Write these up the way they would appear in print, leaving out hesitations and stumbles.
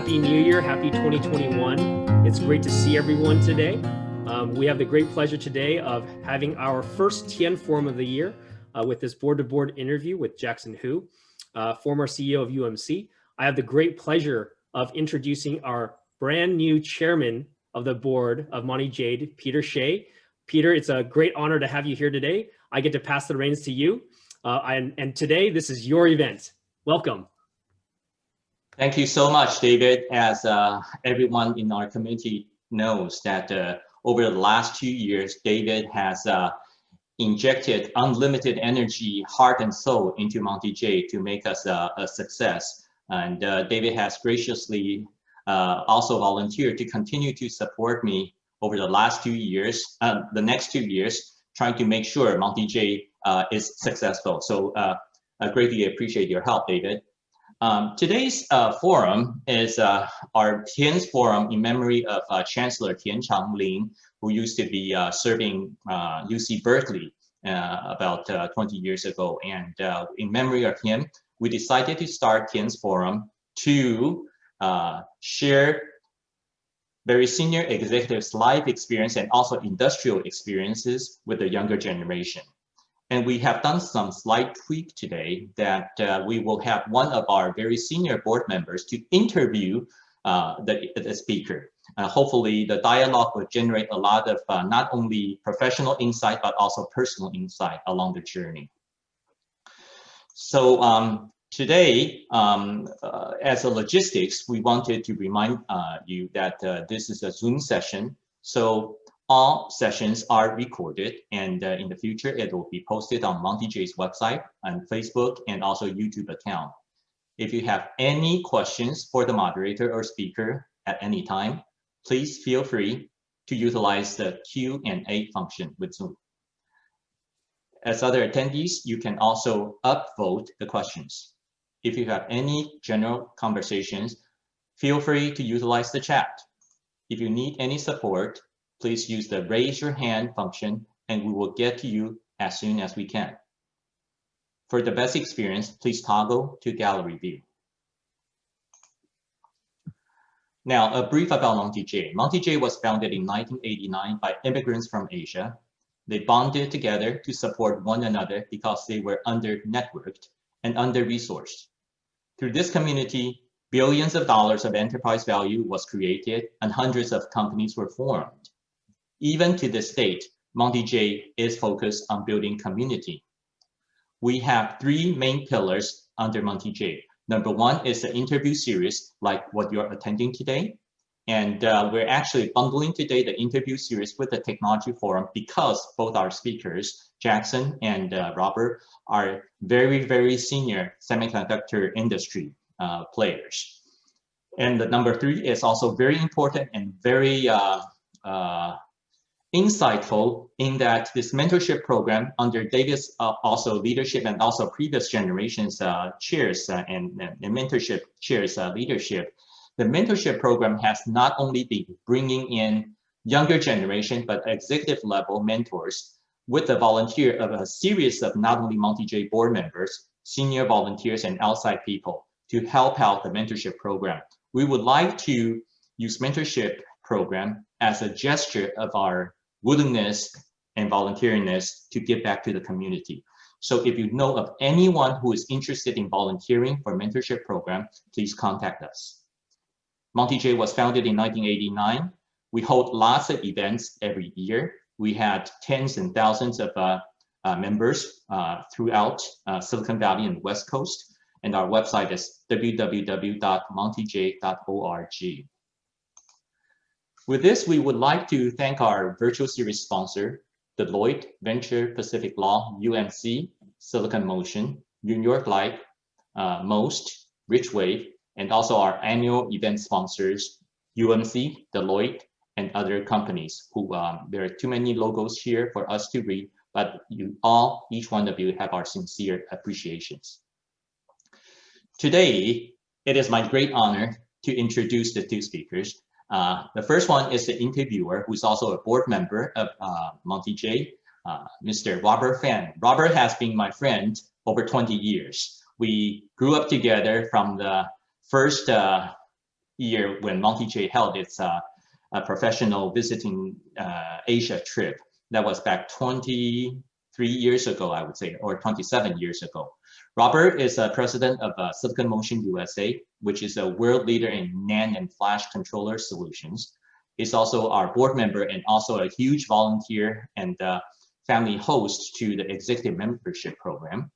Happy New Year, happy 2021. It's great to see everyone today. We have the great pleasure today of having our first Tian Forum of the year with this board-to-board interview with Jackson Hu, former CEO of UMC. I have the great pleasure of introducing our brand new chairman of the board of Monte Jade, Peter Shea. Peter, it's a great honor to have you here today. I get to pass the reins to you. And today, this is your event. Welcome. Thank you so much, David. As everyone in our community knows that over the last 2 years, David has injected unlimited energy, heart and soul into Monte Jade to make us a success. And David has graciously also volunteered to continue to support me over the last 2 years, the next 2 years, trying to make sure Monte Jade is successful. So I greatly appreciate your help, David. Today's forum is our Tian's Forum in memory of Chancellor Tian Changlin, who used to be serving UC Berkeley about 20 years ago. And in memory of him, we decided to start Tian's Forum to share very senior executives' life experience and also industrial experiences with the younger generation. And we have done some slight tweak today that we will have one of our very senior board members to interview the speaker. Hopefully the dialogue will generate a lot of not only professional insight, but also personal insight along the journey. So today, as a logistics, we wanted to remind you that this is a Zoom session. So all sessions are recorded, and in the future, it will be posted on Monte Jade's website and Facebook and also YouTube account. If you have any questions for the moderator or speaker at any time, please feel free to utilize the Q&A function with Zoom. As other attendees, you can also upvote the questions. If you have any general conversations, feel free to utilize the chat. If you need any support, please use the raise your hand function and we will get to you as soon as we can. For the best experience, please toggle to gallery view. Now, a brief about Monte Jade. Monte Jade was founded in 1989 by immigrants from Asia. They bonded together to support one another because they were under-networked and under-resourced. Through this community, billions of dollars of enterprise value was created and hundreds of companies were formed. Even to this date, Monte Jade is focused on building community. We have 3 main pillars under Monte Jade. Number 1 is the interview series, like what you're attending today. And we're actually bundling today the interview series with the technology forum because both our speakers, Jackson and Robert, are very, very senior semiconductor industry players. And the number 3 is also very important and very insightful in that this mentorship program under David's also leadership and also previous generations chairs and mentorship chairs leadership, the mentorship program has not only been bringing in younger generation, but executive level mentors with the volunteer of a series of not only Monte Jade board members, senior volunteers and outside people to help out the mentorship program. We would like to use mentorship program as a gesture of our willingness and volunteeriness to give back to the community. So if you know of anyone who is interested in volunteering for mentorship program, please contact us. Monte Jade was founded in 1989. We hold lots of events every year. We had tens and thousands of members throughout Silicon Valley and the West Coast. And our website is www.montejade.org. With this, we would like to thank our virtual series sponsor, Deloitte, Venture Pacific Law, UMC, Silicon Motion, New York Life, Most, Rich Wave, and also our annual event sponsors, UMC, Deloitte, and other companies who, there are too many logos here for us to read, but each one of you have our sincere appreciations. Today, it is my great honor to introduce the 2 speakers. The first one is the interviewer, who's also a board member of Monte Jade, Mr. Robert Fan. Robert has been my friend over 20 years. We grew up together from the first year when Monte Jade held its a professional visiting Asia trip. That was back 23 years ago, I would say, or 27 years ago. Robert is president of Silicon Motion USA, which is a world leader in NAND and flash controller solutions. He's also our board member and also a huge volunteer and family host to the executive membership program,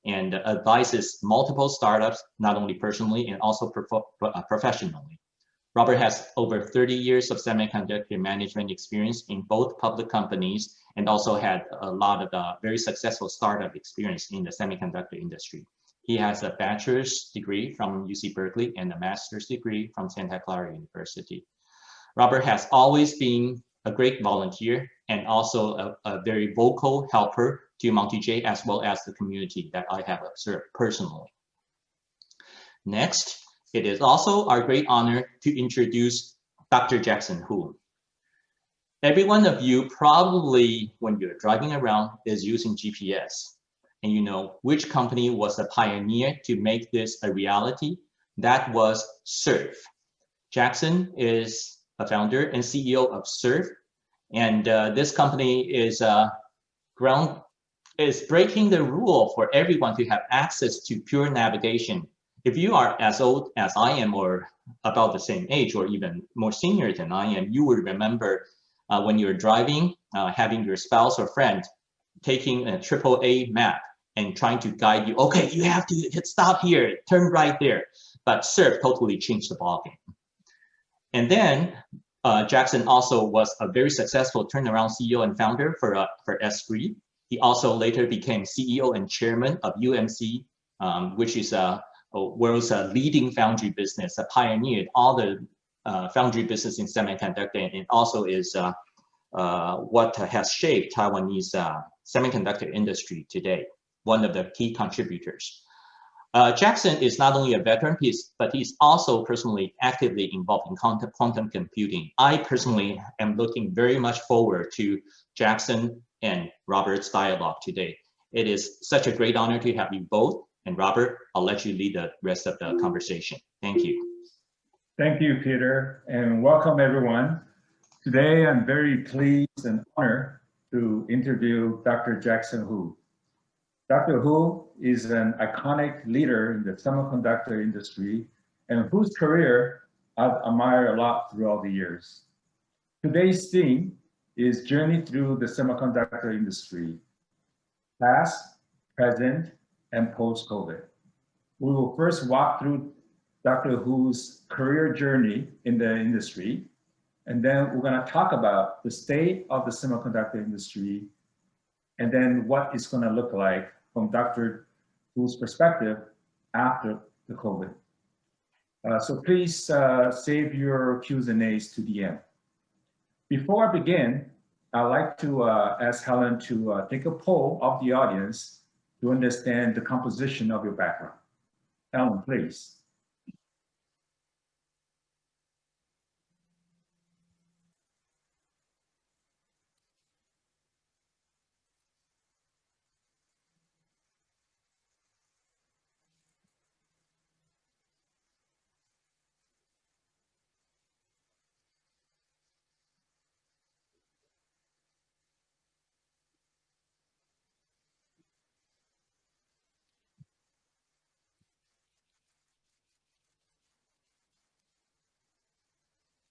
and advises multiple startups, not only personally and also professionally. Robert has over 30 years of semiconductor management experience in both public companies and also had a lot of very successful startup experience in the semiconductor industry. He has a bachelor's degree from UC Berkeley and a master's degree from Santa Clara University. Robert has always been a great volunteer and also a very vocal helper to Monte Jade as well as the community that I have observed personally. Next, it is also our great honor to introduce Dr. Jackson Hu. Every one of you probably, when you're driving around, is using GPS. And you know which company was a pioneer to make this a reality? That was SiRF. Jackson is a founder and CEO of SiRF. And this company is breaking the rule for everyone to have access to pure navigation. If you are as old as I am or about the same age or even more senior than I am, you would remember when you're driving, having your spouse or friend taking a AAA map and trying to guide you. Okay, you have to hit stop here, turn right there. But SiRF totally changed the ballgame. And then Jackson also was a very successful turnaround CEO and founder for S3. He also later became CEO and chairman of UMC, which is world's leading foundry business, pioneered all the foundry business in semiconductor, and it also is what has shaped Taiwanese semiconductor industry today, one of the key contributors. Jackson is not only a veteran, but he's also personally actively involved in quantum computing. I personally am looking very much forward to Jackson and Robert's dialogue today. It is such a great honor to have you both. And Robert, I'll let you lead the rest of the conversation. Thank you. Thank you, Peter, and welcome everyone. Today, I'm very pleased and honored to interview Dr. Jackson Hu. Dr. Hu is an iconic leader in the semiconductor industry and whose career I've admired a lot throughout the years. Today's theme is Journey Through the Semiconductor Industry, Past, Present, and Post-COVID. We will first walk through Dr. Hu's career journey in the industry, and then we're going to talk about the state of the semiconductor industry, and then what it's going to look like from Dr. Hu's perspective after the COVID. So please save your Q's and A's to the end. Before I begin, I'd like to ask Helen to take a poll of the audience to understand the composition of your background. Helen, please.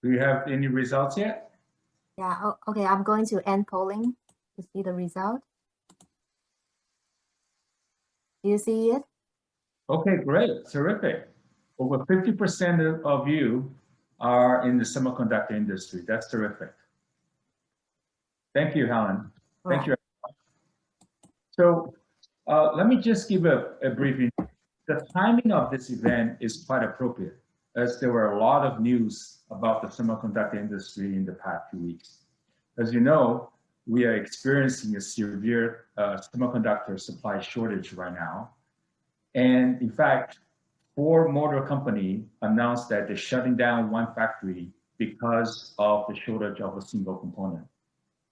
Do you have any results yet? Yeah, okay, I'm going to end polling to see the result. Do you see it? Okay, great, terrific. Over 50% of you are in the semiconductor industry. That's terrific. Thank you, Helen. Thank you. So let me just give a briefing. The timing of this event is quite appropriate, as there were a lot of news about the semiconductor industry in the past few weeks. As you know, we are experiencing a severe semiconductor supply shortage right now. And in fact, Ford Motor Company announced that they're shutting down one factory because of the shortage of a single component.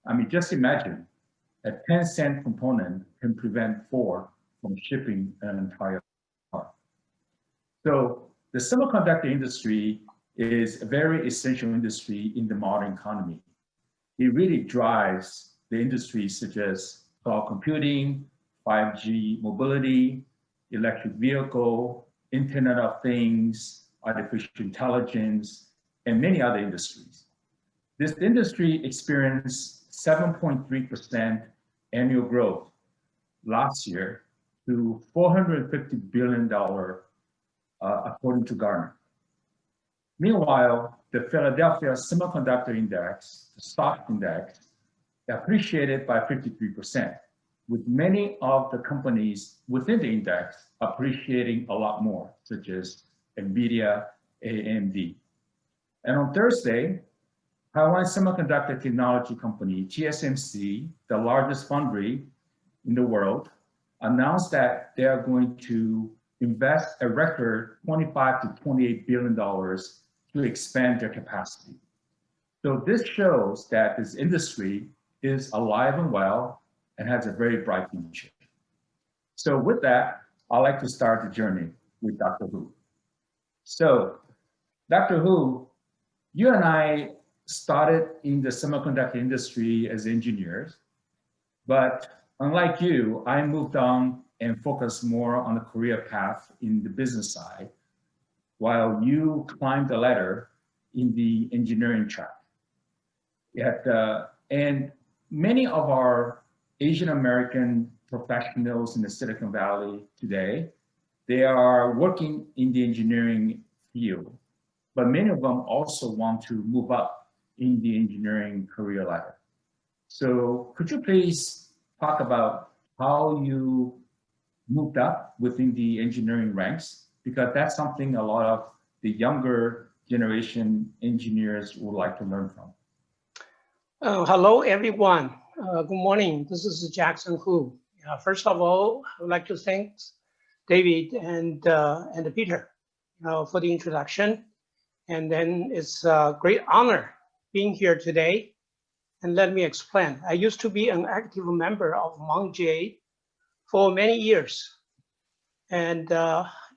I mean, just imagine a 10-cent component can prevent Ford from shipping an entire car. So the semiconductor industry is a very essential industry in the modern economy. It really drives the industries such as cloud computing, 5G mobility, electric vehicle, Internet of Things, artificial intelligence, and many other industries. This industry experienced 7.3% annual growth last year to $450 billion, according to Gartner. Meanwhile, the Philadelphia Semiconductor Index, the stock index, appreciated by 53%, with many of the companies within the index appreciating a lot more, such as NVIDIA, AMD. And on Thursday, Taiwan Semiconductor Technology Company, TSMC, the largest foundry in the world, announced that they are going to invest a record $25 to $28 billion to expand their capacity. So this shows that this industry is alive and well and has a very bright future. So with that, I'd like to start the journey with Dr. Hu. So Dr. Hu, you and I started in the semiconductor industry as engineers, but unlike you, I moved on and focused more on the career path in the business side, while you climbed the ladder in the engineering track. And many of our Asian American professionals in the Silicon Valley today, they are working in the engineering field, but many of them also want to move up in the engineering career ladder. So could you please talk about how you moved up within the engineering ranks? Because that's something a lot of the younger generation engineers would like to learn from. Hello, everyone. Good morning. This is Jackson Hu. First of all, I would like to thank David and Peter for the introduction. And then it's a great honor being here today. And let me explain. I used to be an active member of Monte Jade for many years. And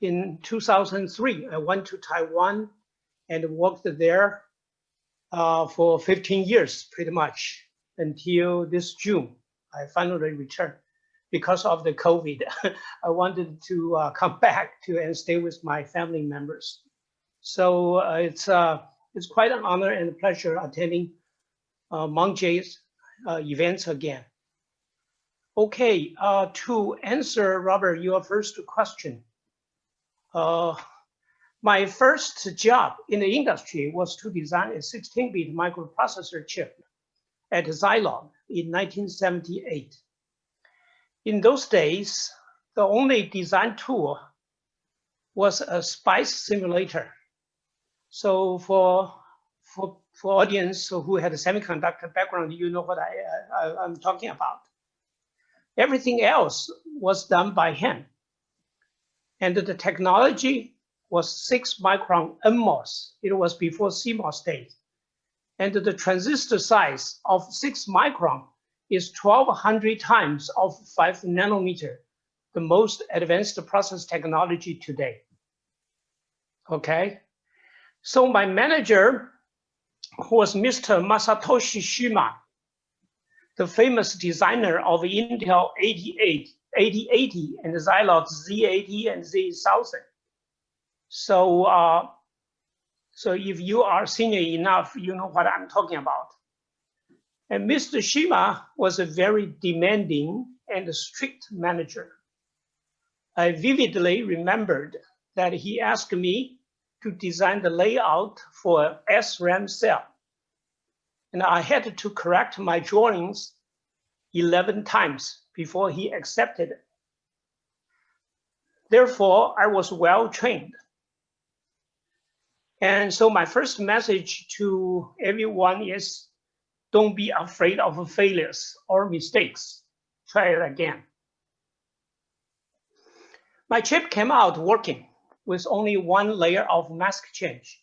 in 2003, I went to Taiwan and worked there for 15 years, pretty much, until this June. I finally returned because of the COVID. I wanted to come back to and stay with my family members. So it's quite an honor and a pleasure attending Monte Jade's events again. Okay, to answer, Robert, your first question. My first job in the industry was to design a 16-bit microprocessor chip at Zilog in 1978. In those days, the only design tool was a SPICE simulator. So for audience who had a semiconductor background, you know what I'm talking about. Everything else was done by hand. And the technology was 6-micron NMOS. It was before CMOS days. And the transistor size of 6 micron is 1,200 times of 5 nanometer, the most advanced process technology today. Okay, so my manager, who was Mr. Masatoshi Shima, the famous designer of Intel 8080 and Zilog Z80 and Z1000. So, so if you are senior enough, you know what I'm talking about. And Mr. Shima was a very demanding and strict manager. I vividly remembered that he asked me to design the layout for an SRAM cell. And I had to correct my drawings 11 times before he accepted it. Therefore, I was well trained. And so my first message to everyone is, don't be afraid of failures or mistakes. Try it again. My chip came out working with only one layer of mask change.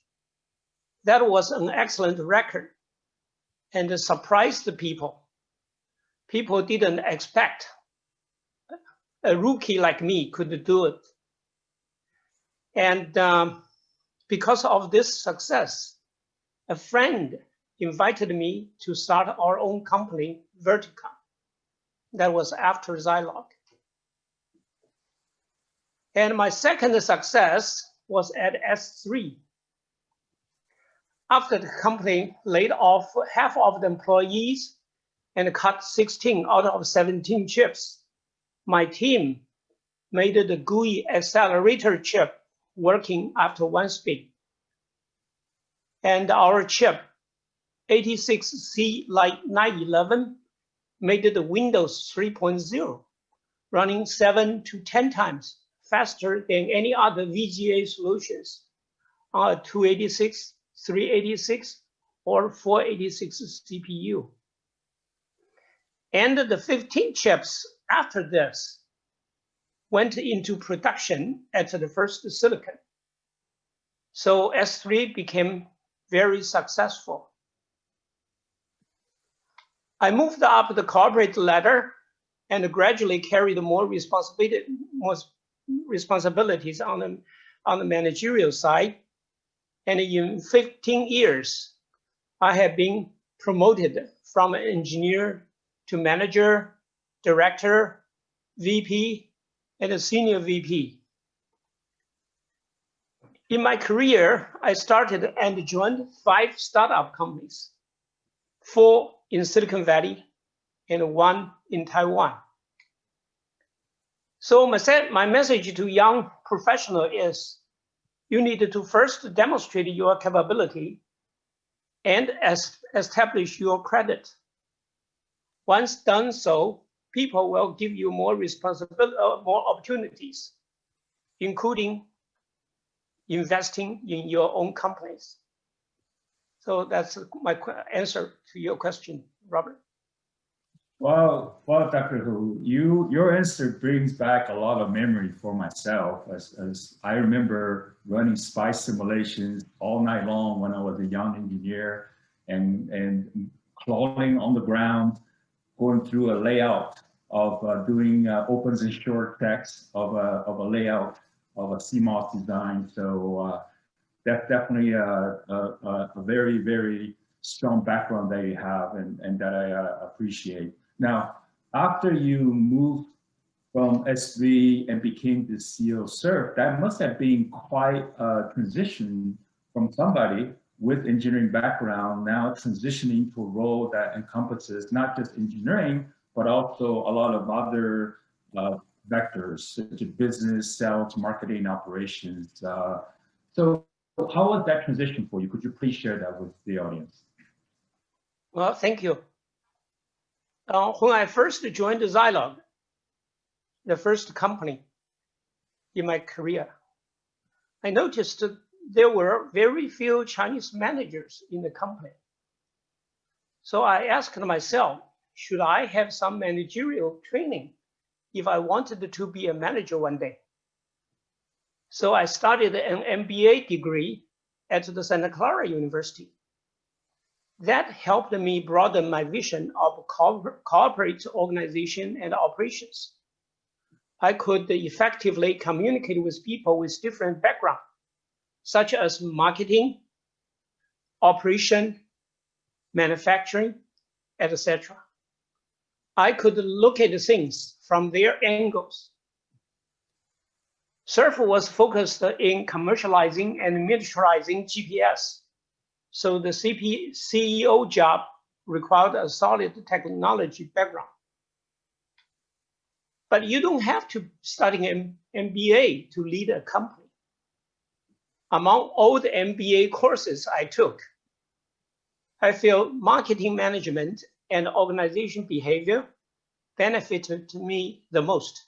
That was an excellent record and surprised the people. People didn't expect a rookie like me could do it. And Because of this success, a friend invited me to start our own company, Vertica. That was after Zilog. And my second success was at S3. After the company laid off half of the employees and cut 16 out of 17 chips, my team made the GUI accelerator chip working after one spin. And our chip, 86C like 911, made the Windows 3.0 running 7 to 10 times faster than any other VGA solutions on a 286, 386, or 486 CPU. And the 15 chips after this went into production at the first silicon. So S3 became very successful. I moved up the corporate ladder and gradually carried more responsibilities on the managerial side. And in 15 years, I have been promoted from an engineer to manager, director, VP, and a senior VP. In my career, I started and joined 5 startup companies, 4 in Silicon Valley and 1 in Taiwan. So my message to young professionals is you need to first demonstrate your capability and establish your credit. Once done so, people will give you more responsibility, more opportunities, including investing in your own companies. So that's my answer to your question, Robert. Well, Dr. Hu, your answer brings back a lot of memory for myself, as I remember running SPICE simulations all night long when I was a young engineer, and crawling on the ground, going through a layout of doing opens and short text of a layout of a CMOS design. So that's definitely a very, very strong background that you have, and that I appreciate. Now, after you moved from S3 and became the CEO of SiRF, that must have been quite a transition from somebody with engineering background now transitioning to a role that encompasses not just engineering, but also a lot of other vectors, such as business, sales, marketing, operations. So how was that transition for you? Could you please share that with the audience? Well, thank you. When I first joined Zilog, the first company in my career, I noticed that there were very few Chinese managers in the company. So I asked myself, should I have some managerial training if I wanted to be a manager one day? So I started an MBA degree at the Santa Clara University. That helped me broaden my vision of corporate organization and operations. I could effectively communicate with people with different backgrounds, such as marketing, operation, manufacturing, etc. I could look at things from their angles. SiRF was focused in commercializing and miniaturizing GPS. So the CEO job required a solid technology background. But you don't have to study an MBA to lead a company. Among all the MBA courses I took, I feel marketing management and organization behavior benefited me the most.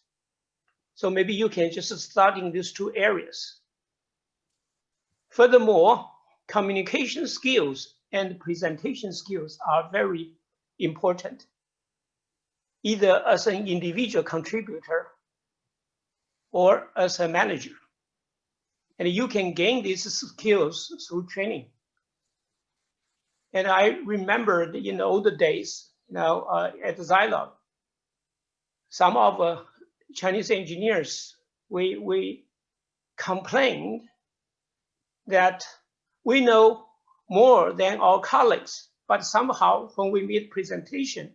So maybe you can just start in these 2 areas. Furthermore, communication skills and presentation skills are very important, either as an individual contributor or as a manager. And you can gain these skills through training. And I remember in the older days, at Zilog, some of Chinese engineers, we complained that we know more than our colleagues, but somehow when we made presentation,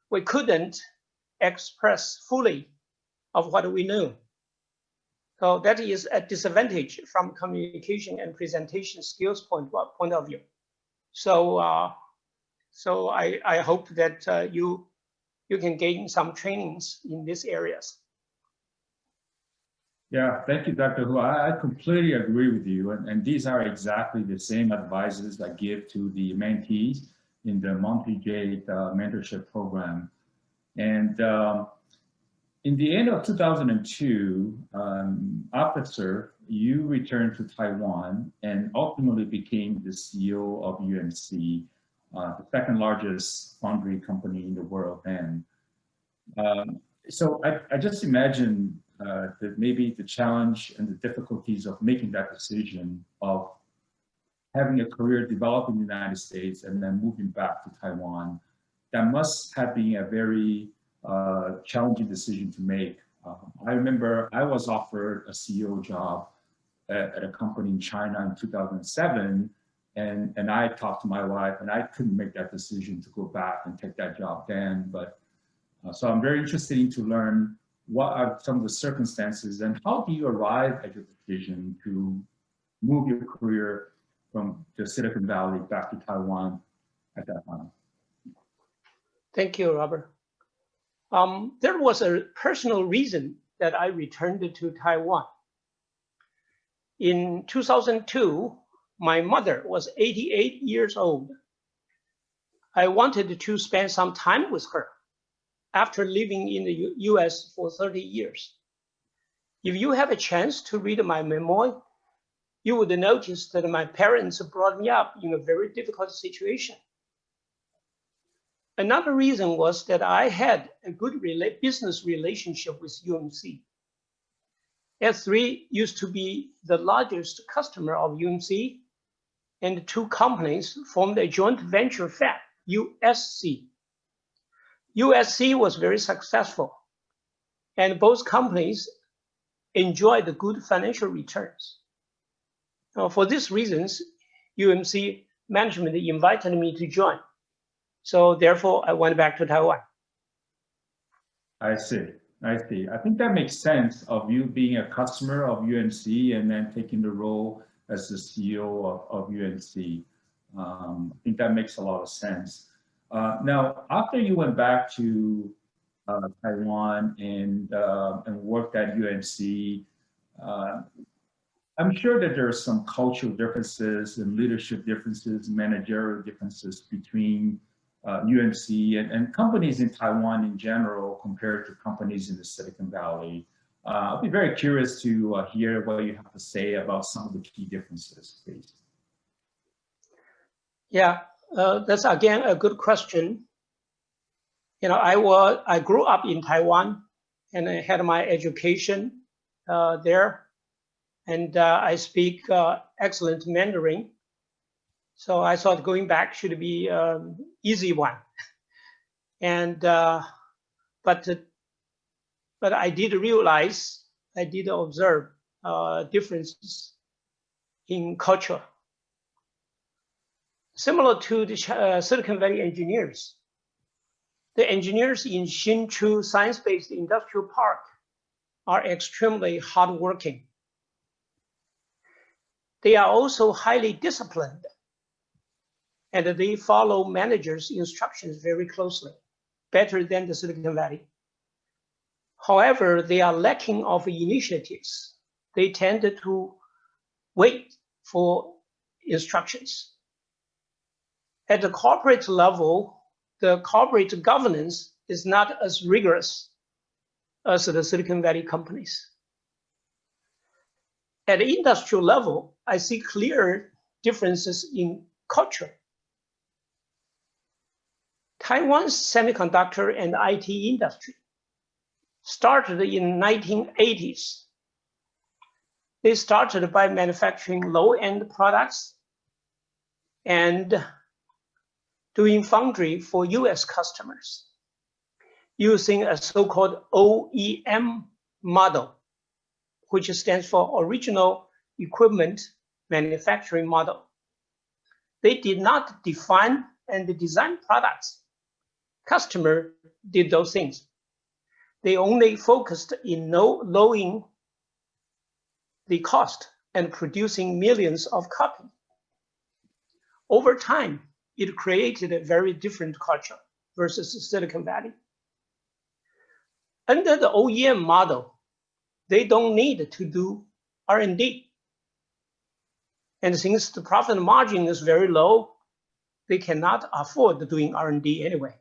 we couldn't express fully of what we know. So that is a disadvantage from communication and presentation skills point of view. So, so I hope that you can gain some trainings in these areas. Yeah, thank you, Dr. Hu. I completely agree with you. And these are exactly the same advices I give to the mentees in the Monte Jade mentorship program. And in the end of 2002, after SiRF, you returned to Taiwan and ultimately became the CEO of UMC, the second largest foundry company in the world then. So I just imagine that maybe the challenge and the difficulties of making that decision of having a career developed in the United States and then moving back to Taiwan, that must have been a very challenging decision to make. I remember I was offered a CEO job at a company in China in 2007, and I talked to my wife, and I couldn't make that decision to go back and take that job then. But so I'm very interested in to learn what are some of the circumstances and how do you arrive at your decision to move your career from the Silicon Valley back to Taiwan at that time. Thank you, Robert. There was a personal reason that I returned to Taiwan. In 2002, my mother was 88 years old. I wanted to spend some time with her after living in the US for 30 years. If you have a chance to read my memoir, you would notice that my parents brought me up in a very difficult situation. Another reason was that I had a good business relationship with UMC. S3 used to be the largest customer of UMC, and the two companies formed a joint venture fab, USC. USC was very successful, and both companies enjoyed good financial returns. For these reasons, UMC management invited me to join. So therefore, I went back to Taiwan. I see. I think that makes sense of you being a customer of UMC and then taking the role as the CEO of UMC. I think that makes a lot of sense. Now, after you went back to Taiwan and worked at UMC, I'm sure that there are some cultural differences and leadership differences, managerial differences between UMC and companies in Taiwan in general compared to companies in the Silicon Valley. I'll be very curious to hear what you have to say about some of the key differences, please. Yeah, that's again a good question. You know, I grew up in Taiwan and I had my education there, and I speak excellent Mandarin. So I thought going back should be an easy one. And but I did realize, I did observe differences in culture. Similar to the Silicon Valley engineers, the engineers in Hsinchu Science-Based Industrial Park are extremely hardworking. They are also highly disciplined, and they follow managers' instructions very closely, better than the Silicon Valley. However, they are lacking of initiatives. They tend to wait for instructions. At the corporate level, the corporate governance is not as rigorous as the Silicon Valley companies. At the industrial level, I see clear differences in culture. Taiwan's semiconductor and IT industry started in 1980s. They started by manufacturing low-end products and doing foundry for US customers using a so-called OEM model, which stands for Original Equipment manufacturing model. They did not define and design products. Customer did those things. They only focused in lowering the cost and producing millions of copies. Over time, it created a very different culture versus Silicon Valley. Under the OEM model, they don't need to do R&D. And since the profit margin is very low, they cannot afford doing R&D anyway.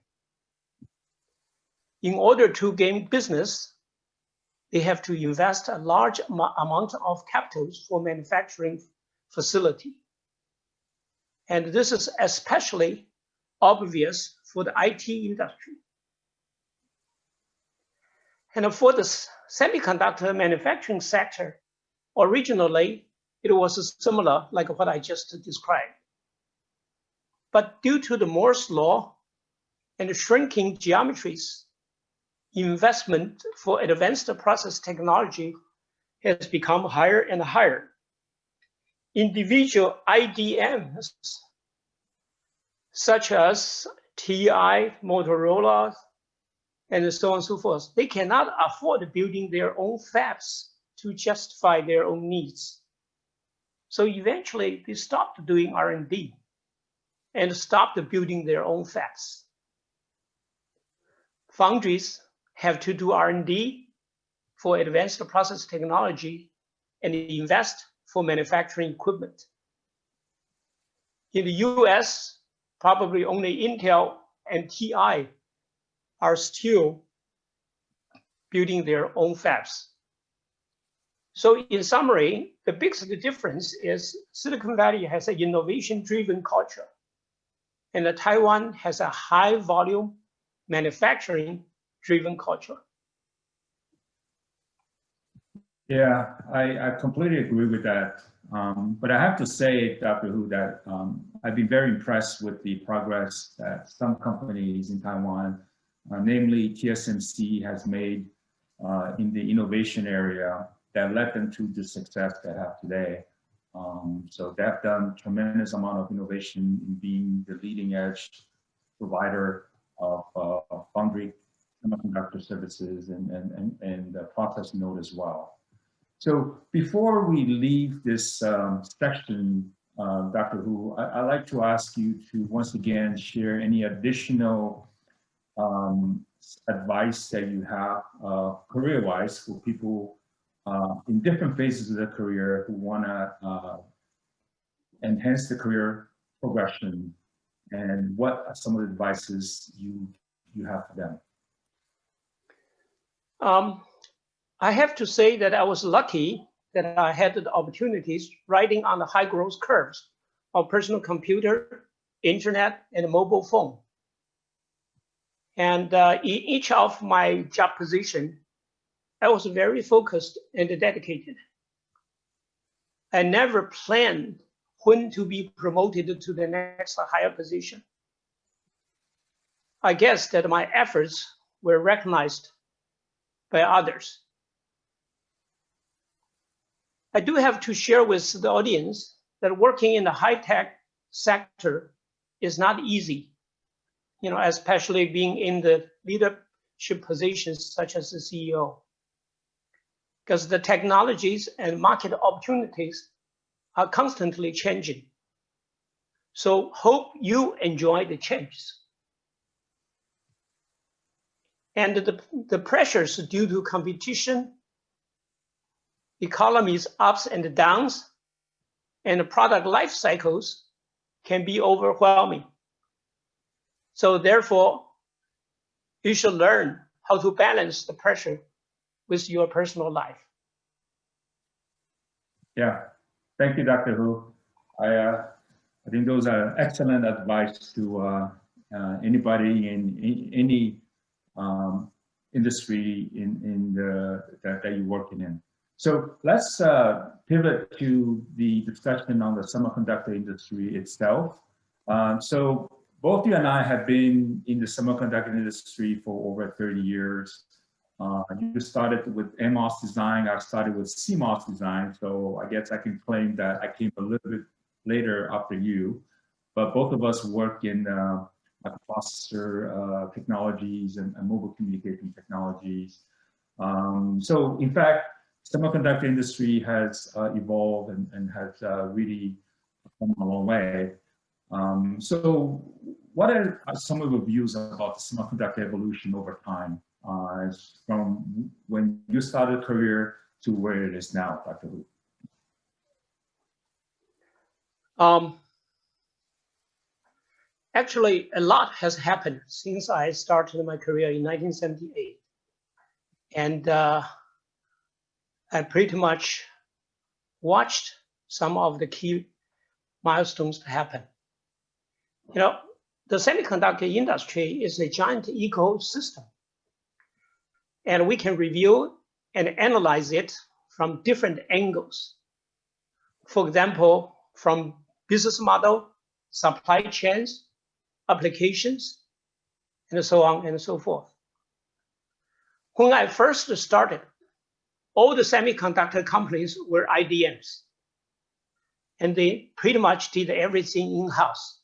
In order to gain business, they have to invest a large amount of capital for manufacturing facility. And this is especially obvious for the IT industry. And for the semiconductor manufacturing sector, originally, it was similar like what I just described. But due to the Moore's law and shrinking geometries, investment for advanced process technology has become higher and higher. Individual IDMs, such as TI, Motorola, and so on and so forth, they cannot afford building their own fabs to justify their own needs. So eventually, they stopped doing R&D and stopped building their own fabs. Foundries have to do R&D for advanced process technology and invest for manufacturing equipment. In the US, probably only Intel and TI are still building their own fabs. So in summary, the biggest difference is Silicon Valley has an innovation-driven culture, and Taiwan has a high-volume manufacturing-driven culture. Yeah, I completely agree with that. But I have to say, Dr. Hu, that I've been very impressed with the progress that some companies in Taiwan, namely TSMC, has made in the innovation area that led them to the success they have today. So they've done tremendous amount of innovation in being the leading edge provider of foundry semiconductor services and process node as well. So before we leave this section, Dr. Hu, I'd like to ask you to once again share any additional advice that you have career-wise for people in different phases of their career who want to enhance the career progression, and what are some of the advices you have for them? I have to say that I was lucky that I had the opportunities riding on the high growth curves of personal computer, internet, and mobile phone. And in each of my job position, I was very focused and dedicated. I never planned when to be promoted to the next higher position. I guess that my efforts were recognized by others. I do have to share with the audience that working in the high-tech sector is not easy, especially being in the leadership positions such as the CEO, because the technologies and market opportunities are constantly changing. So hope you enjoy the changes. And the pressures due to competition, economies ups and downs, and the product life cycles can be overwhelming. So therefore, you should learn how to balance the pressure with your personal life. Yeah, thank you, Dr. Hu. I think those are excellent advice to anybody in any industry that you're working in. So let's pivot to the discussion on the semiconductor industry itself. So both you and I have been in the semiconductor industry for over 30 years. You started with MOS design, I started with CMOS design, so I guess I can claim that I came a little bit later after you, but both of us work in processor technologies and mobile communication technologies. So in fact, semiconductor industry has evolved and has really come a long way. So what are some of the views about the semiconductor evolution over time, from when you started a career to where it is now, Dr. Hu? Actually, a lot has happened since I started my career in 1978. And I pretty much watched some of the key milestones happen. You know, the semiconductor industry is a giant ecosystem, and we can review and analyze it from different angles. For example, from business model, supply chains, applications, and so on and so forth. When I first started, all the semiconductor companies were IDMs, and they pretty much did everything in-house,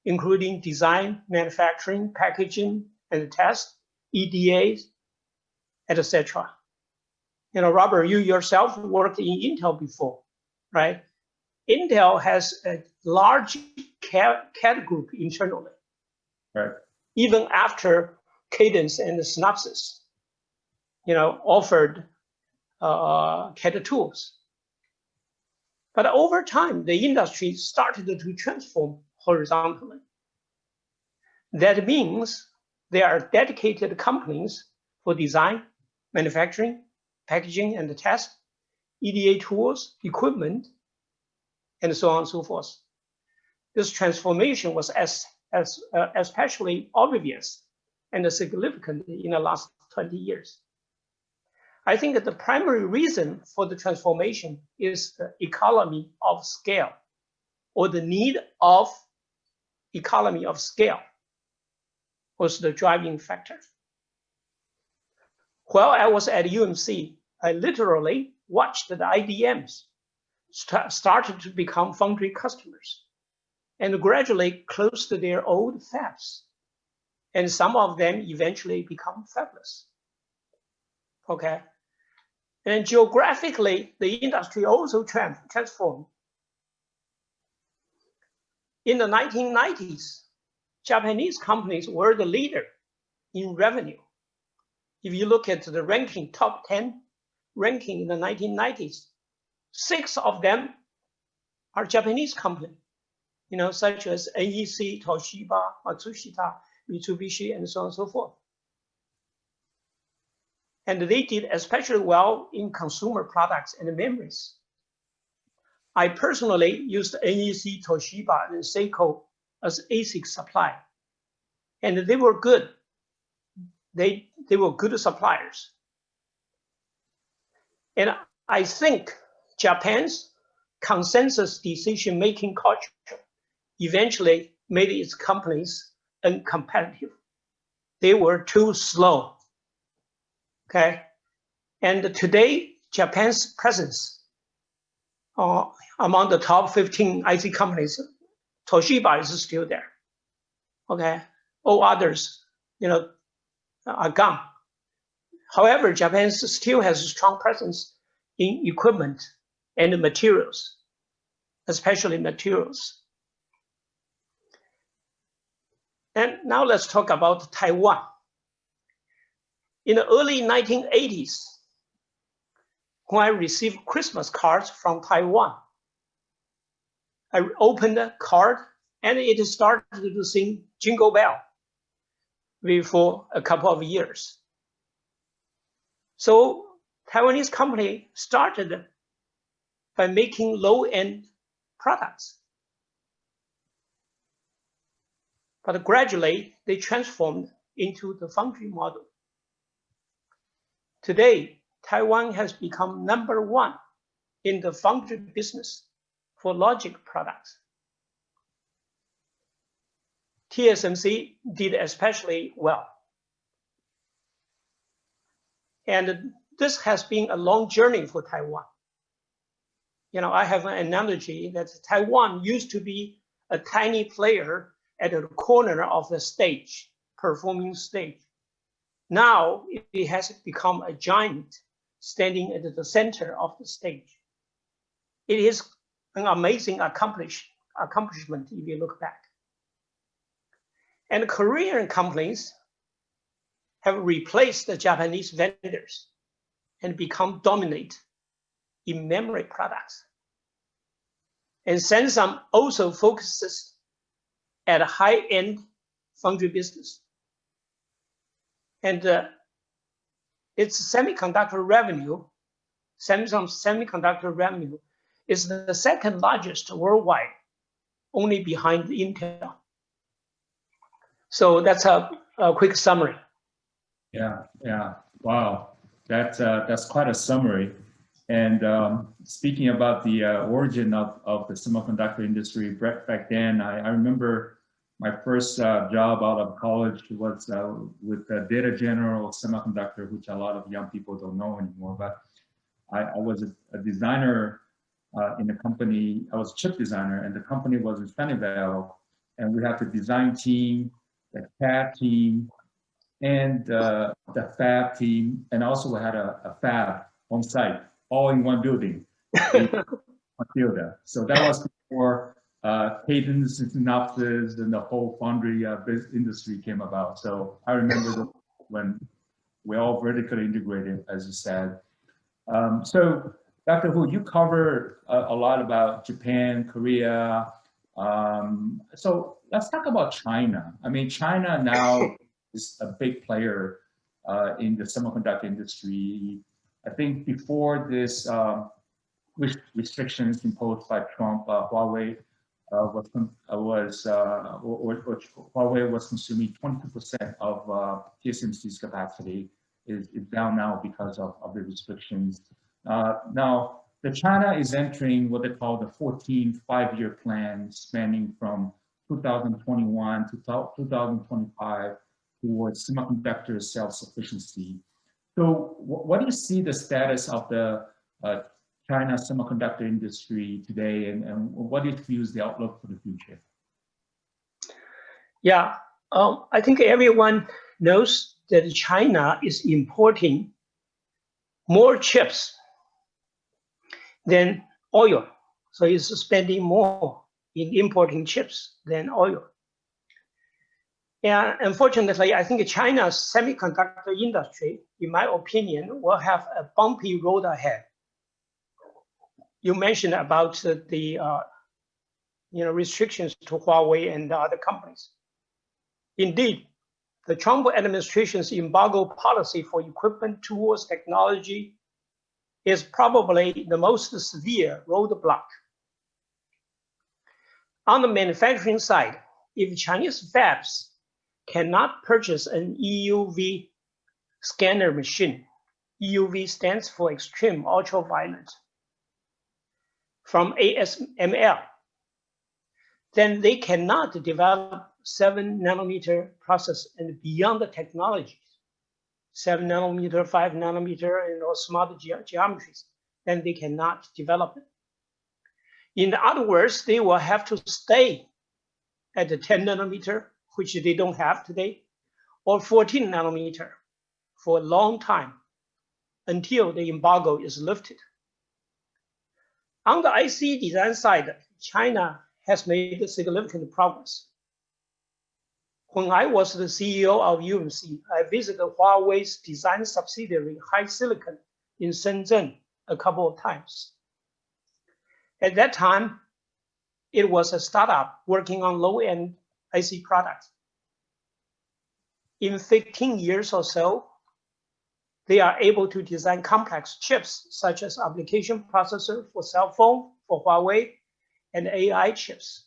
including design, manufacturing, packaging, and test, EDAs, etc. You know, Robert, you yourself worked in Intel before, right? Intel has a large CAD group internally, Right. even after Cadence and Synopsys, you know, offered CAD tools. But over time, the industry started to transform horizontally. That means there are dedicated companies for design, manufacturing, packaging, and test, EDA tools, equipment, and so on and so forth. This transformation was especially obvious and significant in the last 20 years. I think that the primary reason for the transformation is the economy of scale, or the need of economy of scale was the driving factor. While I was at UMC, I literally watched the IDMs started to become foundry customers and gradually closed their old fabs. And some of them eventually become fabless. Okay. And geographically, the industry also transformed. In the 1990s, Japanese companies were the leader in revenue. If you look at the ranking, top 10 ranking in the 1990s, 6 of them are Japanese companies, you know, such as NEC, Toshiba, Matsushita, Mitsubishi, and so on and so forth. And they did especially well in consumer products and memories. I personally used NEC, Toshiba, and Seiko as ASIC supply, and they were good. They were good suppliers. And I think Japan's consensus decision-making culture eventually made its companies uncompetitive. They were too slow. Okay, and today Japan's presence among the top 15 IC companies, Toshiba is still there. Okay, all others, you know, are gone. However, Japan still has a strong presence in equipment and materials, especially materials. And now let's talk about Taiwan. In the early 1980s, when I received Christmas cards from Taiwan, I opened the card and it started to sing Jingle Bell for a couple of years. So Taiwanese company started by making low-end products. But gradually, they transformed into the foundry model. Today, Taiwan has become #1 in the foundry business for logic products. TSMC did especially well. And this has been a long journey for Taiwan. I have an analogy that Taiwan used to be a tiny player at the corner of the stage, performing stage. Now it has become a giant standing at the center of the stage. It is an amazing accomplishment if you look back. And Korean companies have replaced the Japanese vendors and become dominant in memory products. And Samsung also focuses at high-end foundry business. And its semiconductor revenue, Samsung's semiconductor revenue is the second largest worldwide, only behind Intel. So that's a quick summary. Yeah. Wow, that's quite a summary. And speaking about the origin of the semiconductor industry back then, I remember my first job out of college was with Data General Semiconductor, which a lot of young people don't know anymore. But I was a designer in the company. I was a chip designer, and the company was in Sunnyvale, and we had the design team, the CAD team, and the fab team, and also we had a fab on site, all in one building. So that was before Cadence and Synopsys and the whole foundry industry came about. So I remember when we all vertically integrated, as you said. So Dr. Hu, you cover a lot about Japan, Korea. So let's talk about China. I mean, China now is a big player in the semiconductor industry. I think before this restrictions imposed by Trump, Huawei Huawei was consuming 22% of TSMC's capacity. Is down now because of the restrictions. Now, China is entering what they call the 14 5-year plan, spanning from 2021 to 2025 towards semiconductor self-sufficiency. So what do you see the status of the China semiconductor industry today, and what do you feel is the outlook for the future? Yeah, I think everyone knows that China is importing more chips than oil. So it's spending more in importing chips than oil. And unfortunately, I think China's semiconductor industry, in my opinion, will have a bumpy road ahead. You mentioned about the restrictions to Huawei and the other companies. Indeed, the Trump administration's embargo policy for equipment, tools, technology is probably the most severe roadblock. On the manufacturing side, if Chinese fabs cannot purchase an EUV scanner machine, EUV stands for extreme ultraviolet, from ASML, then they cannot develop 7-nanometer process and beyond the technologies, 7-nanometer, 5-nanometer, and all smart geometries, then they cannot develop it. In other words, they will have to stay at the 10-nanometer, which they don't have today, or 14-nanometer for a long time until the embargo is lifted. On the IC design side, China has made significant progress. When I was the CEO of UMC, I visited Huawei's design subsidiary, HiSilicon, in Shenzhen a couple of times. At that time, it was a startup working on low-end IC products. In 15 years or so, they are able to design complex chips, such as application processor for cell phone, for Huawei, and AI chips.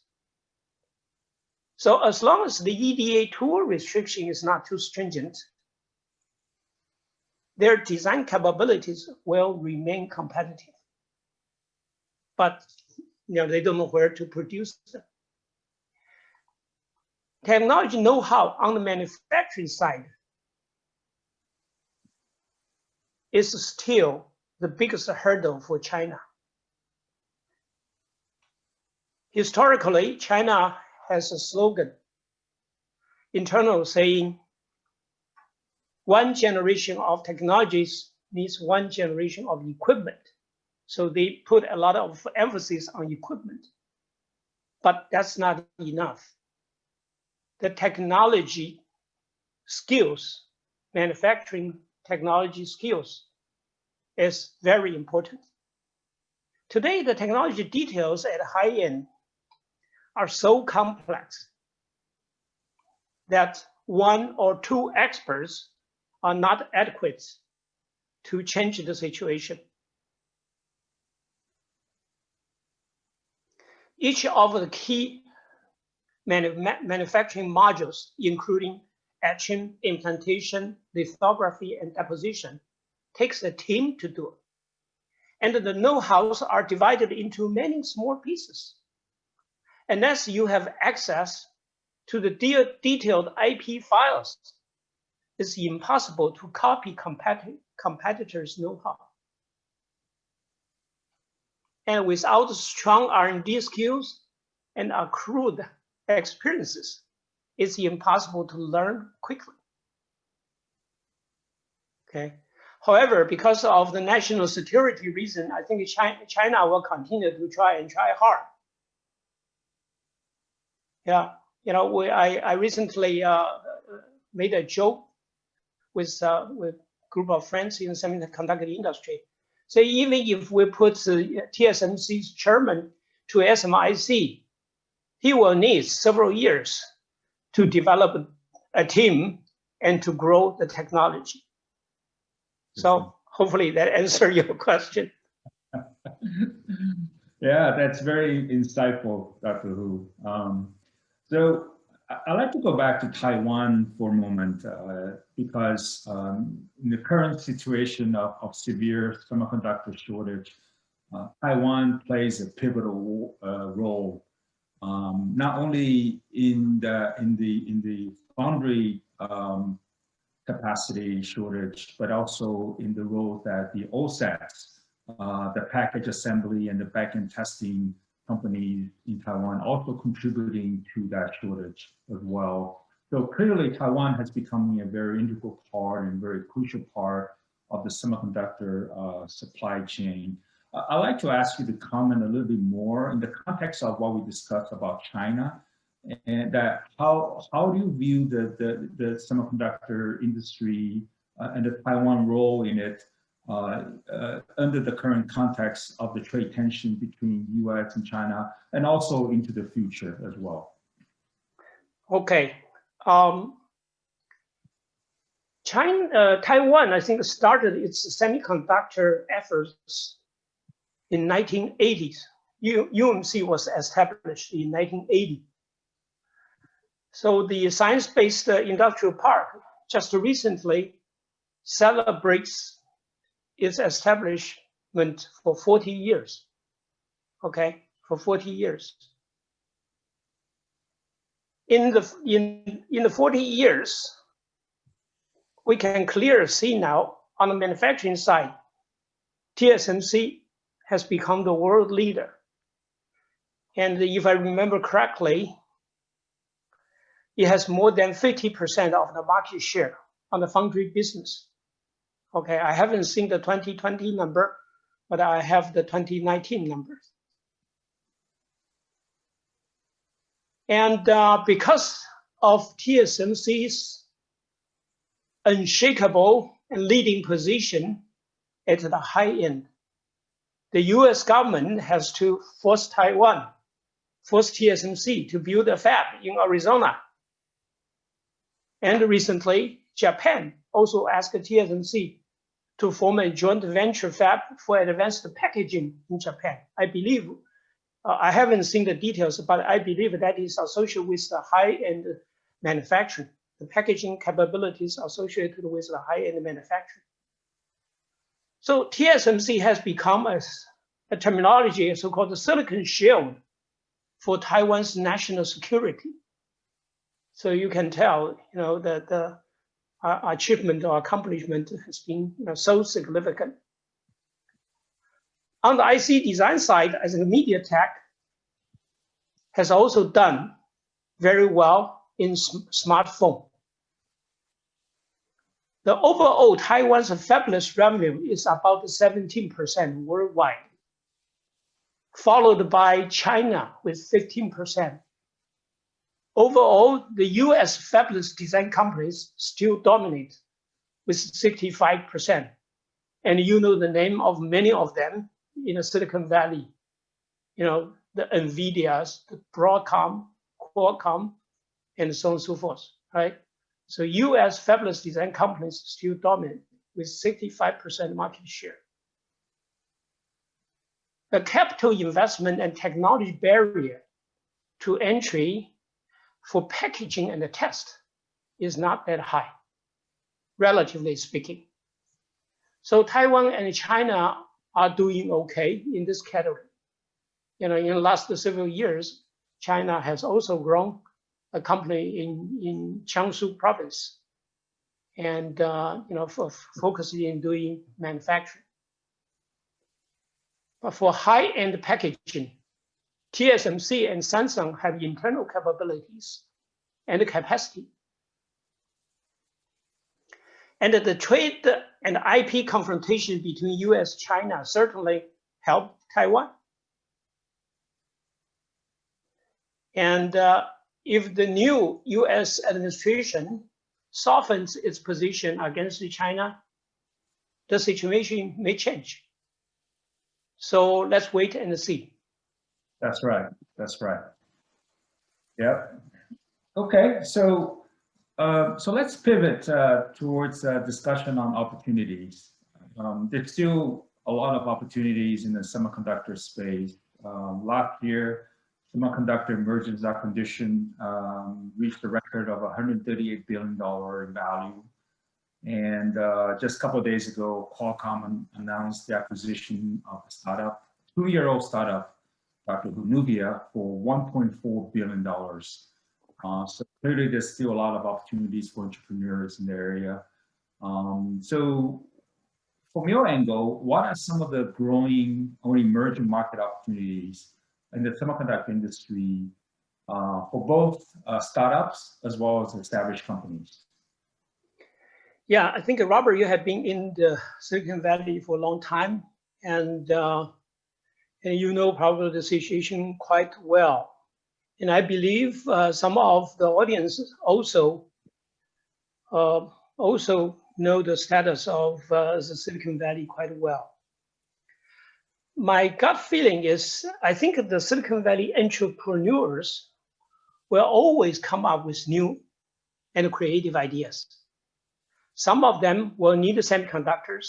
So as long as the EDA tool restriction is not too stringent, their design capabilities will remain competitive. But they don't know where to produce them. Technology know-how on the manufacturing side is still the biggest hurdle for China. Historically, China has a slogan, internal saying, one generation of technologies needs one generation of equipment. So they put a lot of emphasis on equipment, but that's not enough. The technology skills, manufacturing technology skills is very important. Today, the technology details at high end are so complex that one or two experts are not adequate to change the situation. Each of the key manufacturing modules, including etching, implantation, lithography, and deposition, takes a team to do it. And the know-hows are divided into many small pieces. Unless you have access to the detailed IP files, it's impossible to copy competitors' know-how. And without strong R&D skills and accrued experiences, it's impossible to learn quickly. Okay. However, because of the national security reason, I think China will continue to try hard. Yeah, you know, I recently made a joke with a group of friends in the semiconductor industry. So even if we put TSMC's chairman to SMIC, he will need several years to develop a team and to grow the technology. So hopefully that answers your question. Yeah, that's very insightful, Dr. Hu. So I'd like to go back to Taiwan for a moment because in the current situation of severe semiconductor shortage, Taiwan plays a pivotal role, not only in the foundry capacity shortage, but also in the role that the OSATs, the package assembly and the back-end testing companies in Taiwan also contributing to that shortage as well. So clearly Taiwan has become a very integral part and very crucial part of the semiconductor supply chain. I'd like to ask you to comment a little bit more in the context of what we discussed about China, and that how do you view the semiconductor industry and the Taiwan role in it under the current context of the trade tension between US and China, and also into the future as well? Okay. Taiwan, I think, started its semiconductor efforts in 1980s. UMC was established in 1980. So the science-based industrial park just recently celebrates its establishment for 40 years, okay, for 40 years. In the 40 years, we can clearly see now on the manufacturing side, TSMC has become the world leader. And if I remember correctly, it has more than 50% of the market share on the foundry business. Okay, I haven't seen the 2020 number, but I have the 2019 numbers. And because of TSMC's unshakable and leading position at the high end, the US government has to force TSMC to build a fab in Arizona. And recently, Japan also asked TSMC to form a joint venture fab for advanced packaging in Japan. I believe, I haven't seen the details, but I believe that is associated with the high-end manufacturing, the packaging capabilities associated with the high-end manufacturing. So TSMC has become a terminology, a so-called silicon shield for Taiwan's national security. So you can tell, you know, that achievement or accomplishment has been so significant. On the IC design side, I think MediaTek has also done very well in smartphone. The overall Taiwan's fabless revenue is about 17% worldwide, followed by China with 15%. Overall, the US fabless design companies still dominate with 65%. And you know the name of many of them in the Silicon Valley, the NVIDIAs, the Broadcom, Qualcomm, and so on and so forth, right? So US fabless design companies still dominate with 65% market share. The capital investment and technology barrier to entry for packaging and the test is not that high, relatively speaking. So Taiwan and China are doing okay in this category. In the last several years, China has also grown a company in Jiangsu province, and for focusing in doing manufacturing. But for high-end packaging, TSMC and Samsung have internal capabilities and capacity. And the trade and IP confrontation between US and China certainly helped Taiwan. And if the new US administration softens its position against China, the situation may change. So let's wait and see. That's right. That's right. Yep. Okay. So let's pivot towards discussion on opportunities. There's still a lot of opportunities in the semiconductor space. Last year, semiconductor mergers and acquisition reached a record of $138 billion in value. And just a couple of days ago, Qualcomm announced the acquisition of a startup, 2-year-old startup, Dr. Nubia, for $1.4 billion. So clearly, there's still a lot of opportunities for entrepreneurs in the area. So from your angle, what are some of the growing or emerging market opportunities in the semiconductor industry for both startups as well as established companies? Yeah, I think, Robert, you have been in the Silicon Valley for a long time, and you know probably the situation quite well. And I believe some of the audience also know the status of the Silicon Valley quite well. My gut feeling is, I think the Silicon Valley entrepreneurs will always come up with new and creative ideas. Some of them will need semiconductors,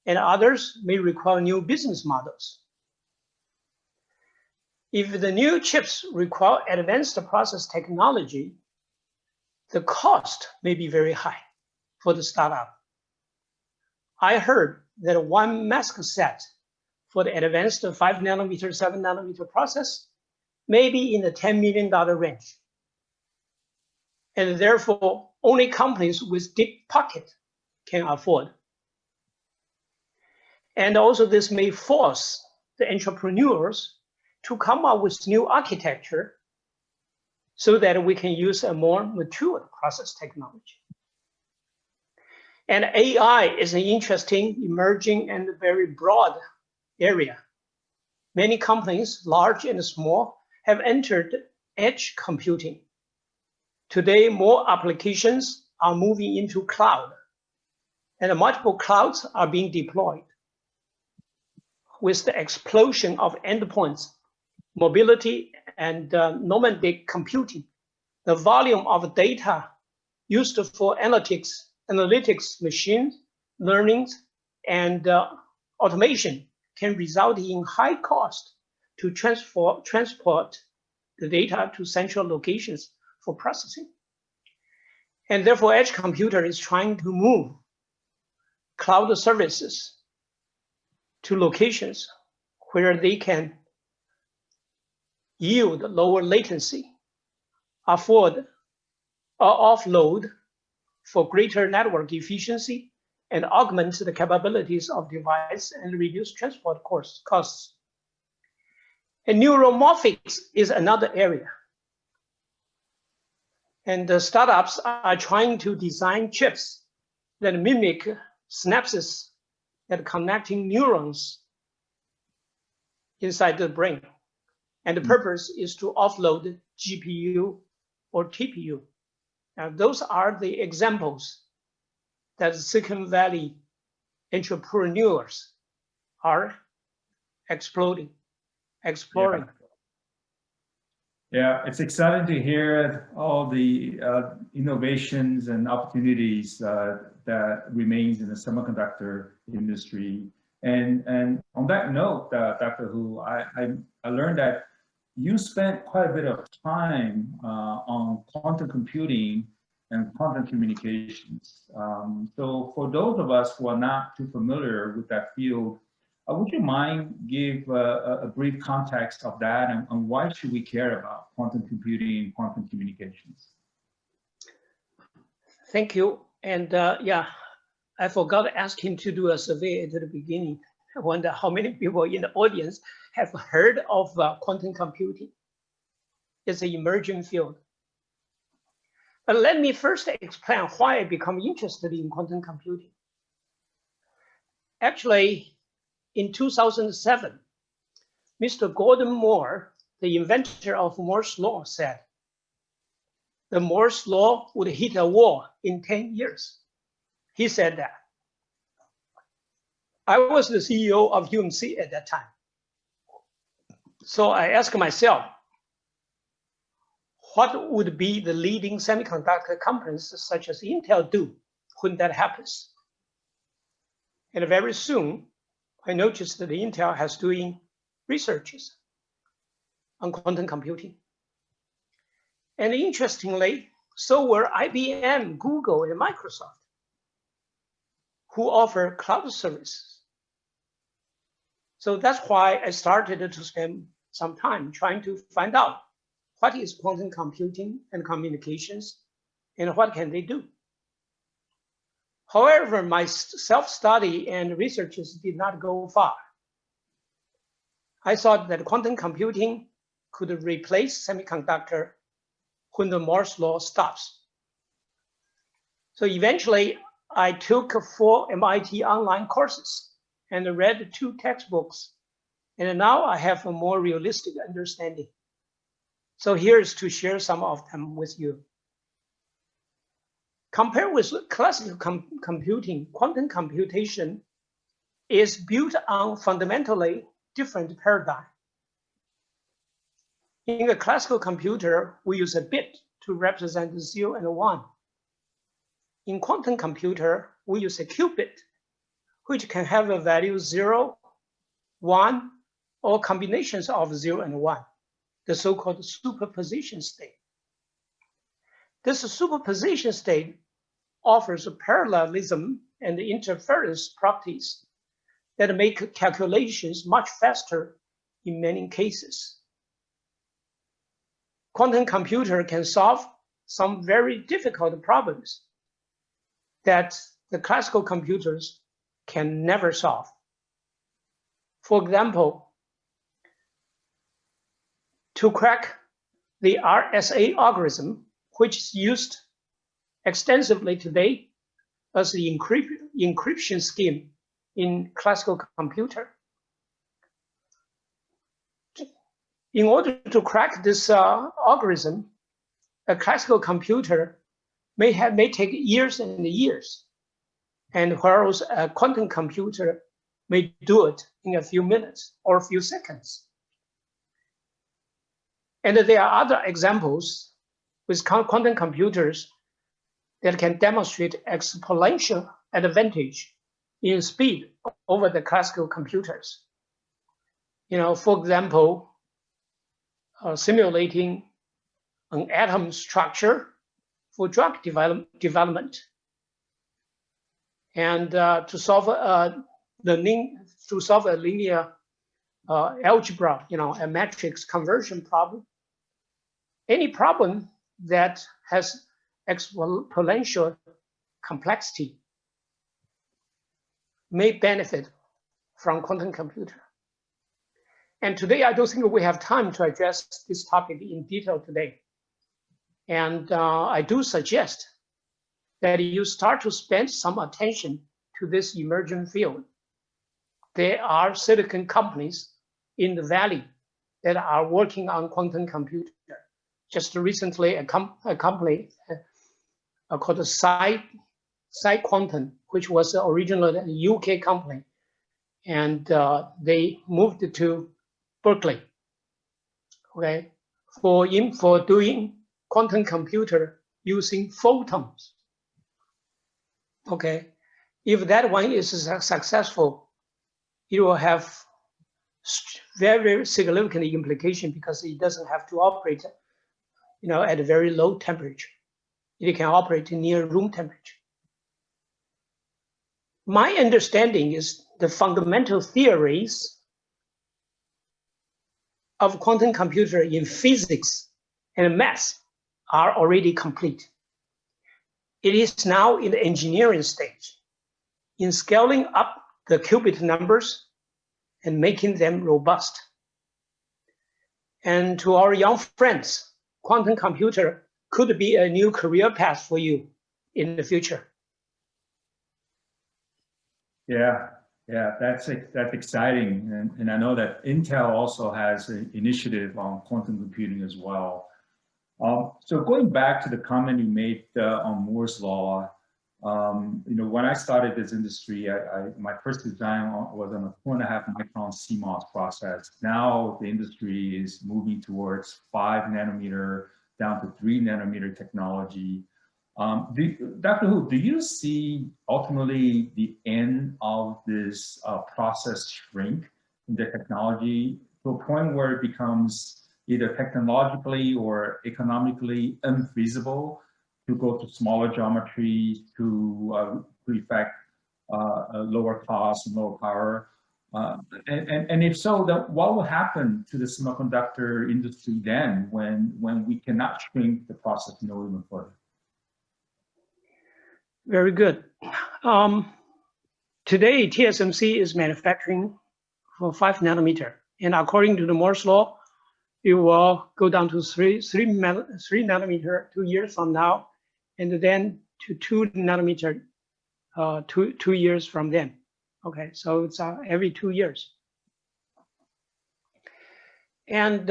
and others may require new business models. If the new chips require advanced process technology, the cost may be very high for the startup. I heard that one mask set for the advanced 5 nanometer, 7 nanometer process may be in the $10 million range. And therefore, only companies with deep pocket can afford. And also this may force the entrepreneurs to come up with new architecture so that we can use a more mature process technology. And AI is an interesting, emerging, and very broad area. Many companies, large and small, have entered edge computing. Today, more applications are moving into cloud, and multiple clouds are being deployed. With the explosion of endpoints, mobility, and nomadic computing, the volume of data used for analytics, machine learning, and automation can result in high cost to transport the data to central locations for processing. And therefore, edge computer is trying to move cloud services to locations where they can yield lower latency, afford or offload for greater network efficiency and augment the capabilities of device and reduce transport costs. And neuromorphics is another area. And the startups are trying to design chips that mimic synapses that connecting neurons inside the brain. And the purpose is to offload GPU or TPU. Now, those are the examples that Silicon Valley entrepreneurs are exploring. Yeah, it's exciting to hear all the innovations and opportunities that remains in the semiconductor industry. And on that note, Dr. Hu, I learned that you spent quite a bit of time on quantum computing and quantum communications. So for those of us who are not too familiar with that field, would you mind give a brief context of that and why should we care about quantum computing and quantum communications? Thank you. And yeah, I forgot to ask him to do a survey at the beginning. I wonder how many people in the audience have heard of quantum computing. It's an emerging field. But let me first explain why I become interested in quantum computing. Actually, in 2007, Mr. Gordon Moore, the inventor of Moore's law, said the Moore's law would hit a wall in 10 years. He said that. I was the CEO of UMC at that time. So I asked myself, what would be the leading semiconductor companies such as Intel do when that happens? And very soon, I noticed that Intel has doing researches on quantum computing. And interestingly, so were IBM, Google, and Microsoft, who offer cloud services. So that's why I started to spend some time trying to find out what is quantum computing and communications and what can they do. However, my self-study and researches did not go far. I thought that quantum computing could replace semiconductor when the Moore's law stops. So eventually, I took 4 MIT online courses and read 2 textbooks. And now I have a more realistic understanding. So here's to share some of them with you. Compared with classical computing, quantum computation is built on fundamentally different paradigm. In a classical computer, we use a bit to represent 0 and 1. In quantum computer, we use a qubit, which can have a value 0, 1, or combinations of 0 and 1, the so-called superposition state. This superposition state offers parallelism and interference properties that make calculations much faster in many cases. Quantum computer can solve some very difficult problems that the classical computers can never solve. For example, to crack the RSA algorithm, which is used extensively today as the encryption scheme in classical computer. In order to crack this algorithm, a classical computer may take years and years, and whereas a quantum computer may do it in a few minutes or a few seconds. And there are other examples with quantum computers that can demonstrate exponential advantage in speed over the classical computers. For example, simulating an atom structure for drug development, and to solve a linear algebra, a matrix conversion problem. Any problem that has exponential complexity may benefit from quantum computer. And today, I don't think we have time to address this topic in detail today. And I do suggest that you start to spend some attention to this emerging field. There are silicon companies in the Valley that are working on quantum computer. Just recently, a company called SiQuantum, which was originally a UK company, and they moved to Berkeley, okay, for doing quantum computer using photons. Okay, if that one is successful, it will have very, very significant implication because it doesn't have to operate, at a very low temperature. It can operate near room temperature. My understanding is the fundamental theories of quantum computer in physics and math are already complete. It is now in the engineering stage, in scaling up the qubit numbers and making them robust. And to our young friends, quantum computer could be a new career path for you in the future. Yeah, that's exciting. And I know that Intel also has an initiative on quantum computing as well. So going back to the comment you made on Moore's law, when I started this industry, my first design was on a 4.5 micron CMOS process. Now the industry is moving towards 5 nanometer down to 3 nanometer technology. Dr. Hu, do you see ultimately the end of this process shrink in the technology to a point where it becomes either technologically or economically unfeasible to go to smaller geometries to effect lower cost and lower power? And if so, then what will happen to the semiconductor industry then when we cannot shrink the process even further? Very good. Today, TSMC is manufacturing for 5 nanometer. And according to the Moore's law, it will go down to 3 nanometer 2 years from now, and then to 2 nanometer 2 years from then. Okay, so it's every 2 years. And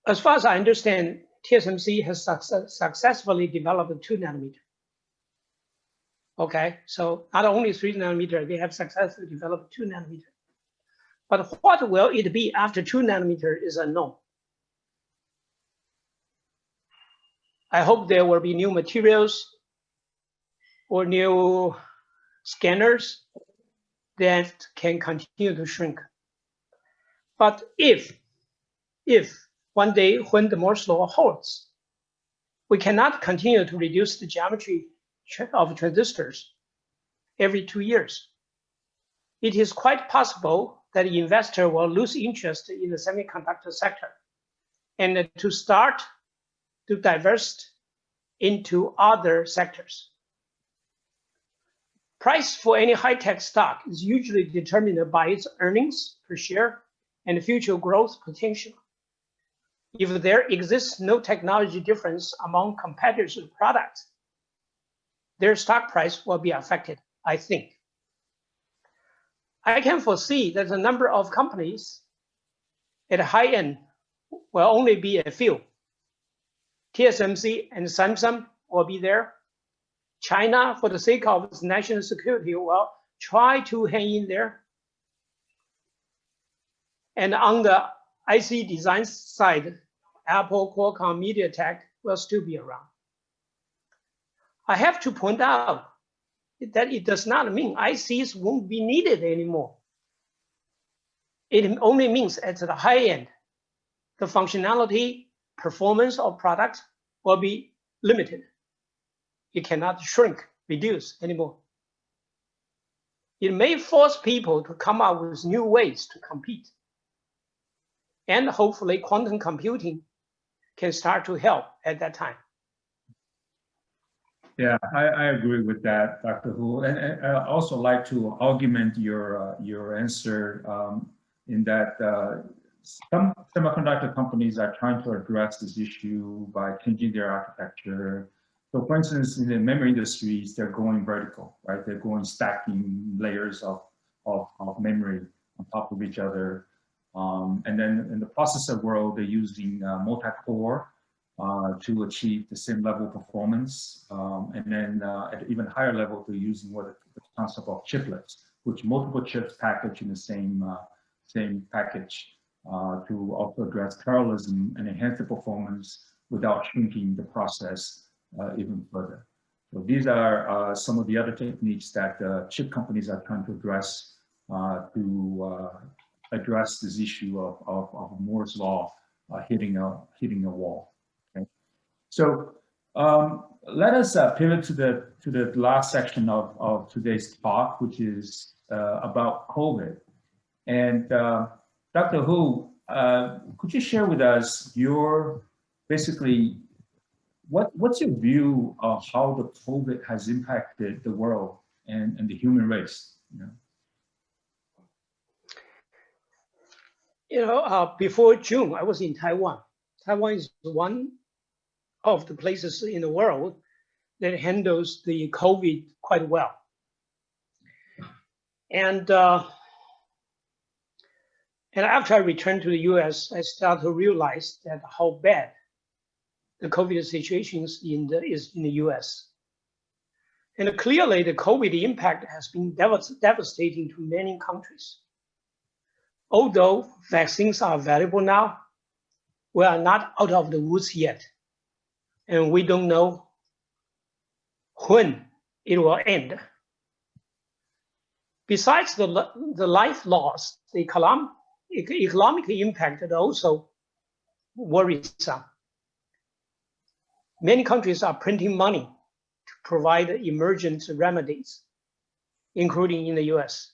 as far as I understand, TSMC has successfully developed 2 nanometer. Okay, so not only 3 nanometer, they have successfully developed 2 nanometer. But what will it be after 2 nanometer is unknown. I hope there will be new materials or new scanners that can continue to shrink. But if one day when the Moore's law holds, we cannot continue to reduce the geometry of transistors every 2 years, it is quite possible that the investor will lose interest in the semiconductor sector and to start to divest into other sectors. Price for any high-tech stock is usually determined by its earnings per share and future growth potential. If there exists no technology difference among competitors' products, their stock price will be affected, I think. I can foresee that the number of companies at high end will only be a few. TSMC and Samsung will be there. China, for the sake of its national security, will try to hang in there. And on the IC design side, Apple, Qualcomm, MediaTek will still be around. I have to point out that it does not mean ICs won't be needed anymore. It only means at the high end, the functionality, performance of products will be limited. It cannot shrink, reduce anymore. It may force people to come up with new ways to compete. And hopefully quantum computing can start to help at that time. Yeah, I agree with that, Dr. Hu. And I also like to augment your answer in that some semiconductor companies are trying to address this issue by changing their architecture. So for instance, in the memory industries, they're going vertical, right? They're going stacking layers of memory on top of each other. And then in the processor world, they're using multi-core to achieve the same level of performance. And then at an even higher level, they're using the concept of chiplets, which multiple chips packaged in the same package to also address parallelism and enhance the performance without shrinking the process even further. So these are some of the other techniques that chip companies are trying to address address this issue of Moore's law hitting a wall. Okay. So let us pivot to the last section of today's talk, which is about COVID. And Dr. Hu, could you share with us what's your view of how the COVID has impacted the world and the human race? Before June, I was in Taiwan. Taiwan is one of the places in the world that handles the COVID quite well. And after I returned to the US, I started to realize that how bad the COVID situation is in the US. And clearly the COVID impact has been devastating to many countries. Although vaccines are available now, we are not out of the woods yet. And we don't know when it will end. Besides the life loss, the economic impact is also worrisome. Many countries are printing money to provide emergency remedies, including in the US.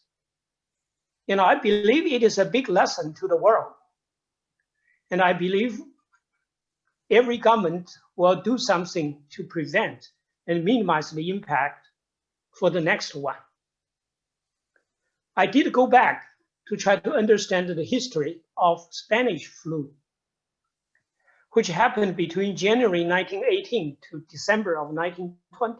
I believe it is a big lesson to the world. And I believe every government will do something to prevent and minimize the impact for the next one. I did go back to try to understand the history of Spanish flu, which happened between January 1918 to December of 1920.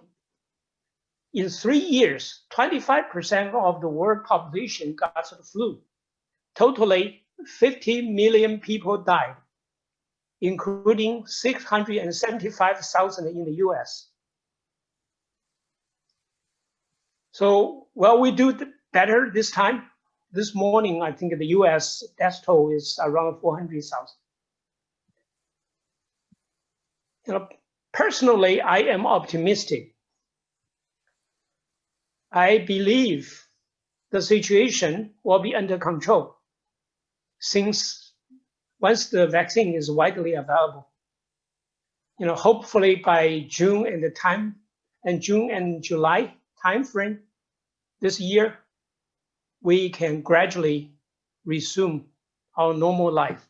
In 3 years, 25% of the world population got the flu. Totally, 50 million people died, including 675,000 in the US. So, well, we do better this time. This morning, I think the US death toll is around 400,000. Personally, I am optimistic. I believe the situation will be under control since once the vaccine is widely available. Hopefully by June and July timeframe this year, we can gradually resume our normal life.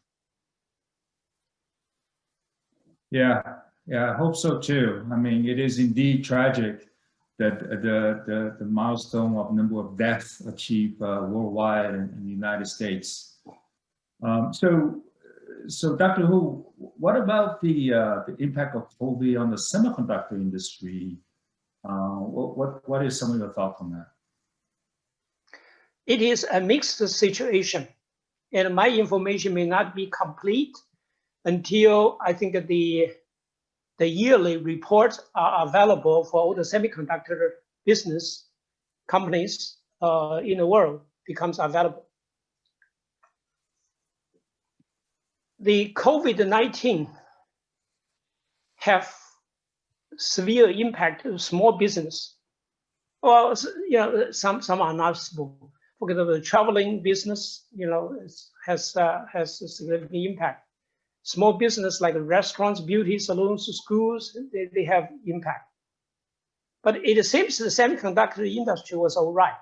Yeah, I hope so too. I mean, it is indeed tragic that the milestone of number of deaths achieved worldwide in the United States. So Dr. Hu, what about the impact of COVID on the semiconductor industry? What is some of your thoughts on that? It is a mixed situation, and my information may not be complete until I think the yearly reports are available for all the semiconductor business companies in the world becomes available. The COVID-19 have severe impact to small business. Well, some are not small. For example, the traveling business, has a significant impact. Small business like restaurants, beauty salons, schools, they have impact. But it seems the semiconductor industry was all right.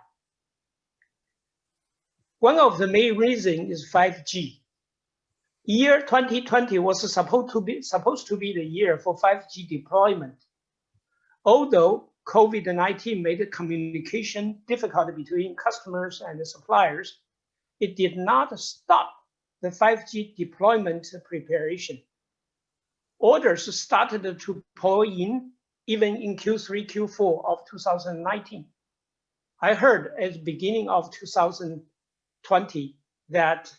One of the main reasons is 5G. Year 2020 was supposed to be the year for 5G deployment. Although COVID-19 made communication difficult between customers and the suppliers, it did not stop the 5G deployment preparation. Orders started to pour in even in Q3, Q4 of 2019. I heard at the beginning of 2020 that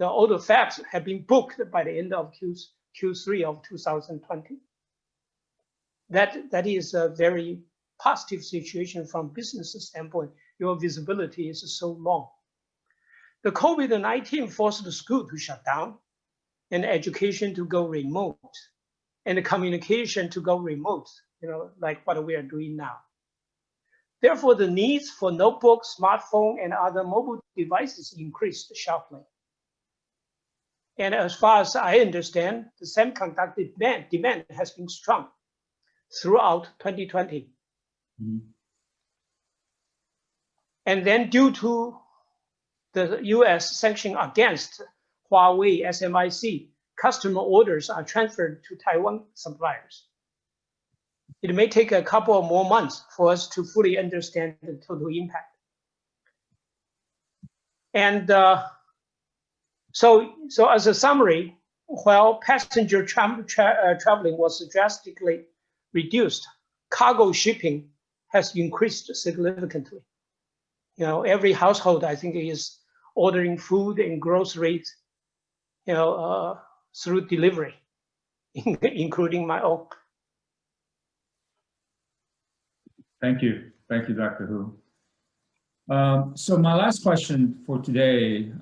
all the fabs have been booked by the end of Q3 of 2020. That is a very positive situation from business standpoint. Your visibility is so long. The COVID-19 forced the school to shut down and education to go remote and the communication to go remote, like what we are doing now. Therefore, the needs for notebook, smartphone, and other mobile devices increased sharply. And as far as I understand, the semiconductor demand has been strong throughout 2020. Mm-hmm. And then due to the US sanction against Huawei SMIC, customer orders are transferred to Taiwan suppliers. It may take a couple of more months for us to fully understand the total impact. And so as a summary, while passenger traveling was drastically reduced, cargo shipping has increased significantly. Every household, I think, is ordering food and groceries, through delivery, including my own. Thank you, Dr. Hu. So my last question for today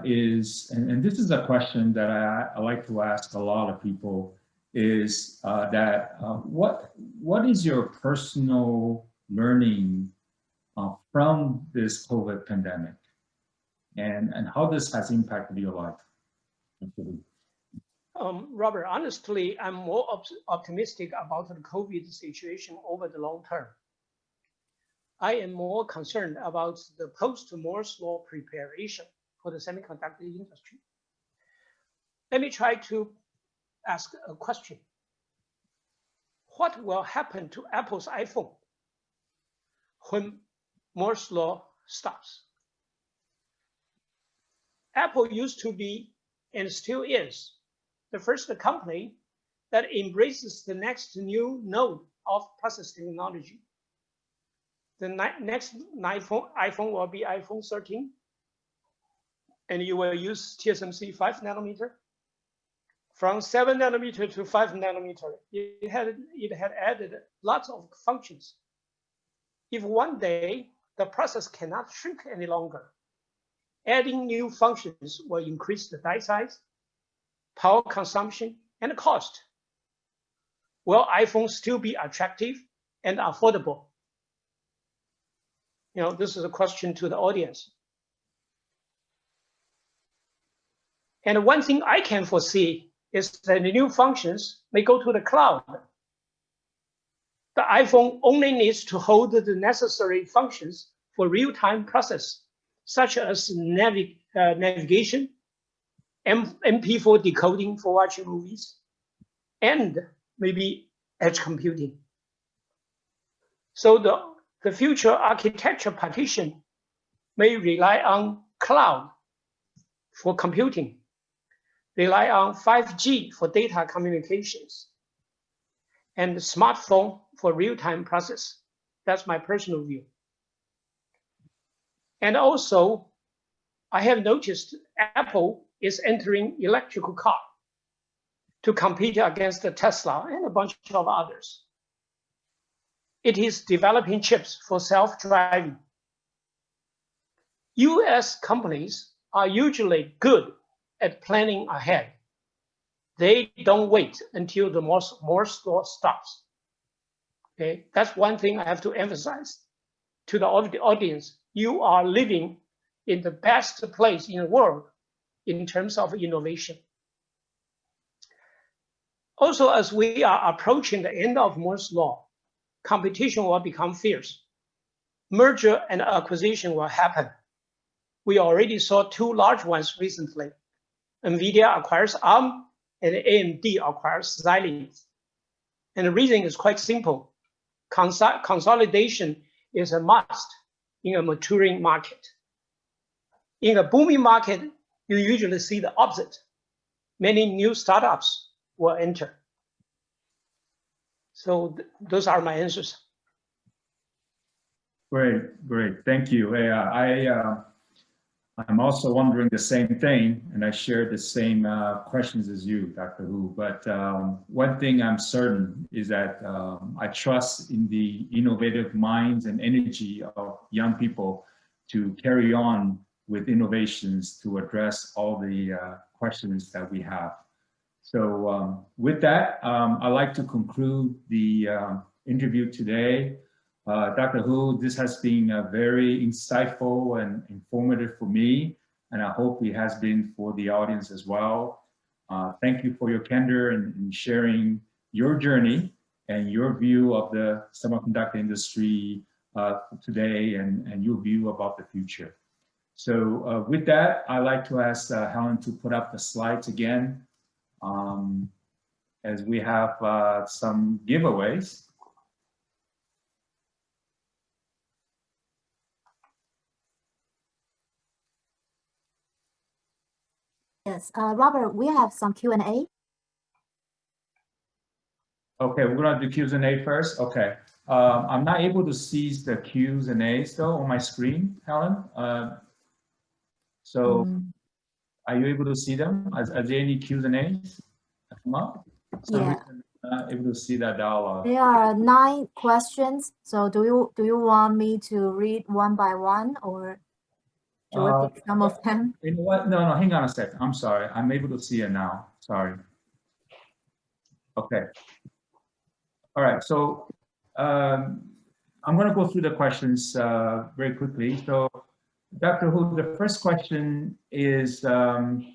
is, and this is a question that I like to ask a lot of people, is that what is your personal learning from this COVID pandemic, and how this has impacted your life? Robert, honestly, I'm more optimistic about the COVID situation over the long term. I am more concerned about the post-Moore's law preparation for the semiconductor industry. Let me try to ask a question. What will happen to Apple's iPhone when Moore's law stops? Apple used to be, and still is, the first company that embraces the next new node of process technology. The next iPhone will be iPhone 13, and you will use TSMC 5 nanometer. From 7 nanometer to 5 nanometer, it had added lots of functions. If one day the process cannot shrink any longer, adding new functions will increase the die size, power consumption, and cost. Will iPhone still be attractive and affordable? This is a question to the audience. And one thing I can foresee is that the new functions may go to the cloud. The iPhone only needs to hold the necessary functions for real-time process, such as navigation, MP4 decoding for watching movies, and maybe edge computing. So the future architecture partition may rely on cloud for computing, rely on 5G for data communications, and smartphone for real-time process. That's my personal view. And also, I have noticed Apple is entering electrical car to compete against the Tesla and a bunch of others. It is developing chips for self-driving. US companies are usually good at planning ahead. They don't wait until the Moore's law stops. Okay, that's one thing I have to emphasize to the audience. You are living in the best place in the world in terms of innovation. Also, as we are approaching the end of Moore's law, competition will become fierce. Merger and acquisition will happen. We already saw two large ones recently. NVIDIA acquires ARM and AMD acquires Xilinx. And the reason is quite simple. Consolidation is a must in a maturing market. In a booming market, you usually see the opposite. Many new startups will enter. So those are my answers. Great. Thank you. I'm also wondering the same thing, and I share the same questions as you, Dr. Hu. But one thing I'm certain is that I trust in the innovative minds and energy of young people to carry on with innovations to address all the questions that we have. So with that, I'd like to conclude the interview today. Dr. Hu, this has been very insightful and informative for me, and I hope it has been for the audience as well. Thank you for your candor and sharing your journey and your view of the semiconductor industry today and your view about the future. So with that, I'd like to ask Helen to put up the slides again, as we have some giveaways. Yes, Robert, we have some Q&A. Okay, we're gonna do Q's and A first. Okay, I'm not able to see the Q's and A's though on my screen, Helen. Are you able to see them? Are there any Q's and A's that come up? Yeah. Not able to see that dialogue. There are 9 questions. So do you want me to read one by one, or should we pick some of them? You know what? No, hang on a second. I'm sorry. I'm able to see it now. Sorry. Okay. All right. So I'm going to go through the questions very quickly. So, Dr. Hu, the first question is, this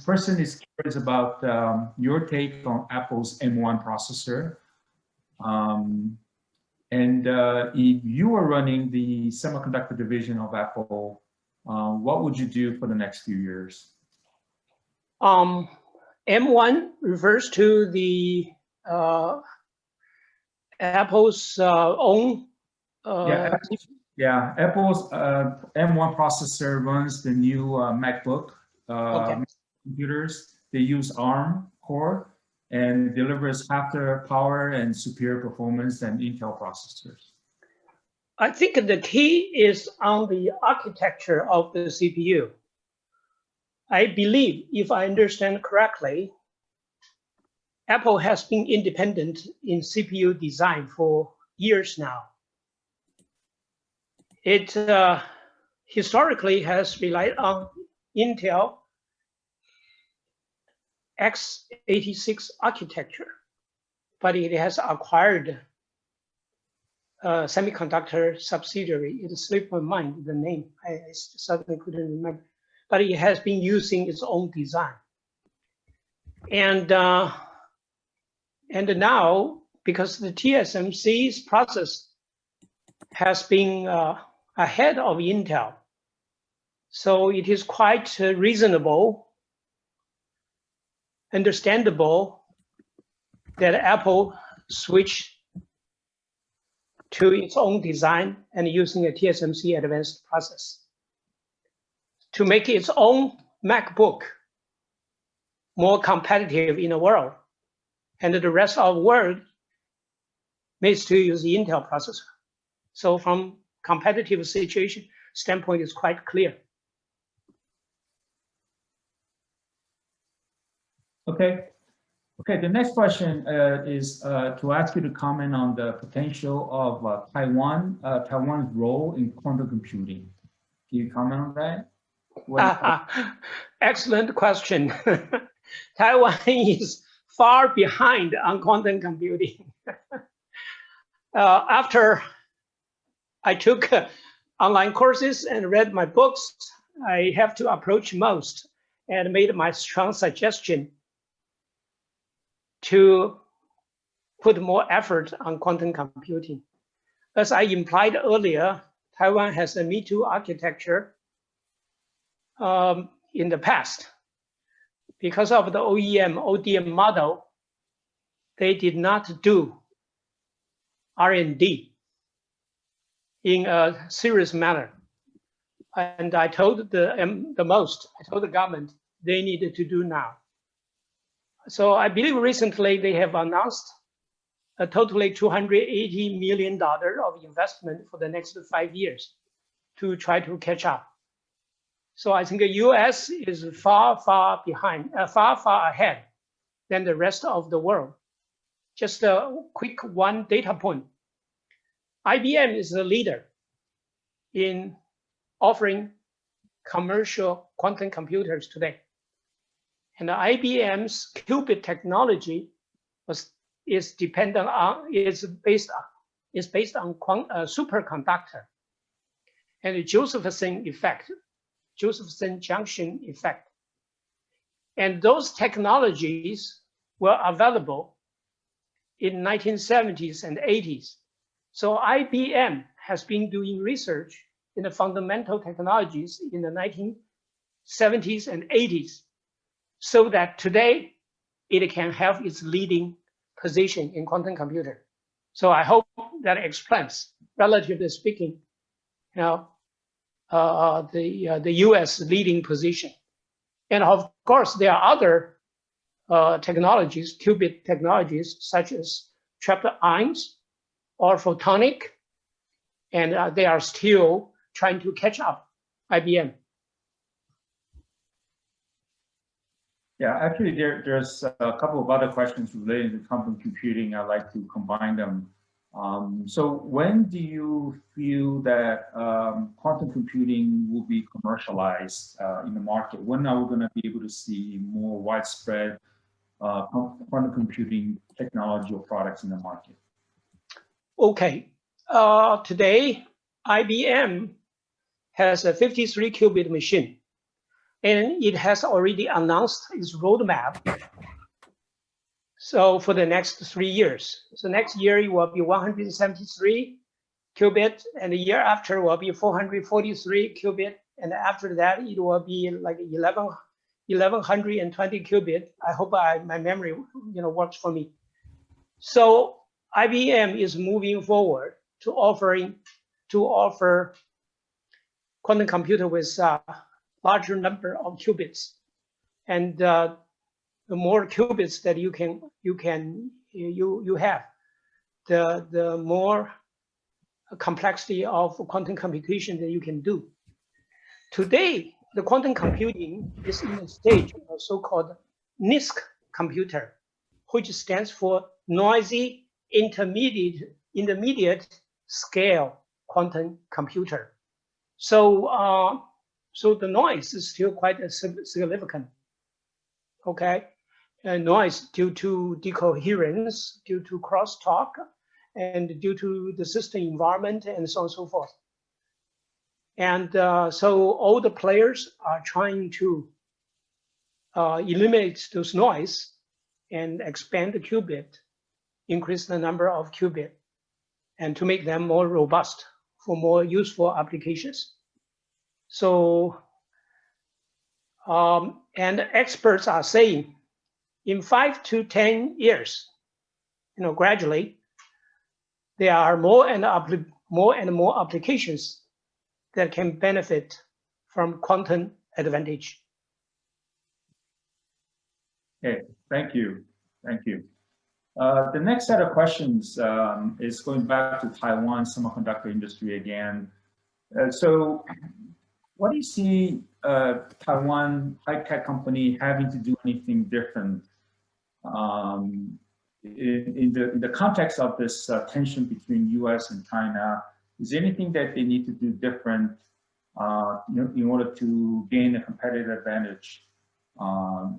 person is curious about your take on Apple's M1 processor. And if you were running the semiconductor division of Apple, what would you do for the next few years? M1 refers to the Apple's own. Apple's M1 processor runs the new MacBook computers. They use ARM core and delivers faster power and superior performance than Intel processors. I think the key is on the architecture of the CPU. I believe, if I understand correctly, Apple has been independent in CPU design for years now. It historically has relied on Intel x86 architecture, but it has acquired a Semiconductor subsidiary. It slipped my mind, the name. I suddenly couldn't remember. But it has been using its own design. And now, because the TSMC's process has been ahead of Intel, so it is quite reasonable, understandable that Apple switched to its own design and using a TSMC advanced process to make its own MacBook more competitive in the world. And the rest of the world may still use the Intel processor. So from competitive situation standpoint, it's quite clear. Okay, the next question is to ask you to comment on the potential of Taiwan's role in quantum computing. Can you comment on that? Excellent question. Taiwan is far behind on quantum computing. After I took online courses and read my books, I have to approach most and made my strong suggestion to put more effort on quantum computing. As I implied earlier, Taiwan has a Me Too architecture in the past. because of the OEM, ODM model, they did not do R&D in a serious manner. And I told I told the government they needed to do now. So I believe recently they have announced a totally $280 million of investment for the next 5 years to try to catch up. So I think the US is far, far behind, far, far ahead than the rest of the world. Just a quick one data point. IBM is the leader in offering commercial quantum computers today. And IBM's qubit technology is based on superconductor and the Josephson effect, Josephson junction effect. And those technologies were available in 1970s and 80s. So IBM has been doing research in the fundamental technologies in the 1970s and 80s, so that today it can have its leading position in quantum computer. So I hope that explains, relatively speaking, the US leading position. And of course, there are other technologies, qubit technologies, such as trapped ions or photonic, and they are still trying to catch up IBM. Yeah, actually, there's a couple of other questions related to quantum computing. I'd like to combine them. So when do you feel that quantum computing will be commercialized in the market? When are we going to be able to see more widespread quantum computing technology or products in the market? Okay, today IBM has a 53 qubit machine, and it has already announced its roadmap. So for the next 3 years, so next year it will be 173 qubit, and the year after will be 443 qubit, and after that it will be like 1120 qubit. I hope my memory works for me. So IBM is moving forward to offer quantum computer with larger number of qubits, and the more qubits that you have, the more complexity of quantum computation that you can do. Today, the quantum computing is in a stage of so-called NISQ computer, which stands for noisy intermediate scale quantum computer. So the noise is still quite significant. Okay, noise due to decoherence, due to crosstalk, and due to the system environment, and so on and so forth. And so all the players are trying to eliminate those noise and expand the qubit, increase the number of qubit, and to make them more robust for more useful applications. So, and experts are saying in 5 to 10 years, gradually, there are more and more applications that can benefit from quantum advantage. Okay, thank you. The next set of questions is going back to Taiwan semiconductor industry again. So what do you see Taiwan high-tech company having to do anything different in the context of this tension between US and China? Is there anything that they need to do different in order to gain a competitive advantage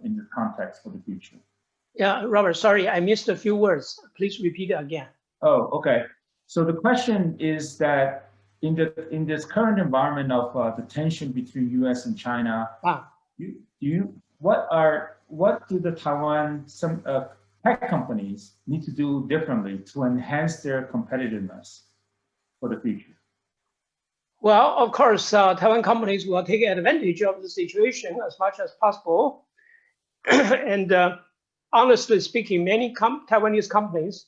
in the context for the future? Yeah, Robert, sorry, I missed a few words. Please repeat it again. Oh, okay. So the question is that in this current environment of the tension between US and China, what do the Taiwan tech companies need to do differently to enhance their competitiveness for the future? Well, of course, Taiwan companies will take advantage of the situation as much as possible. And honestly speaking, many Taiwanese companies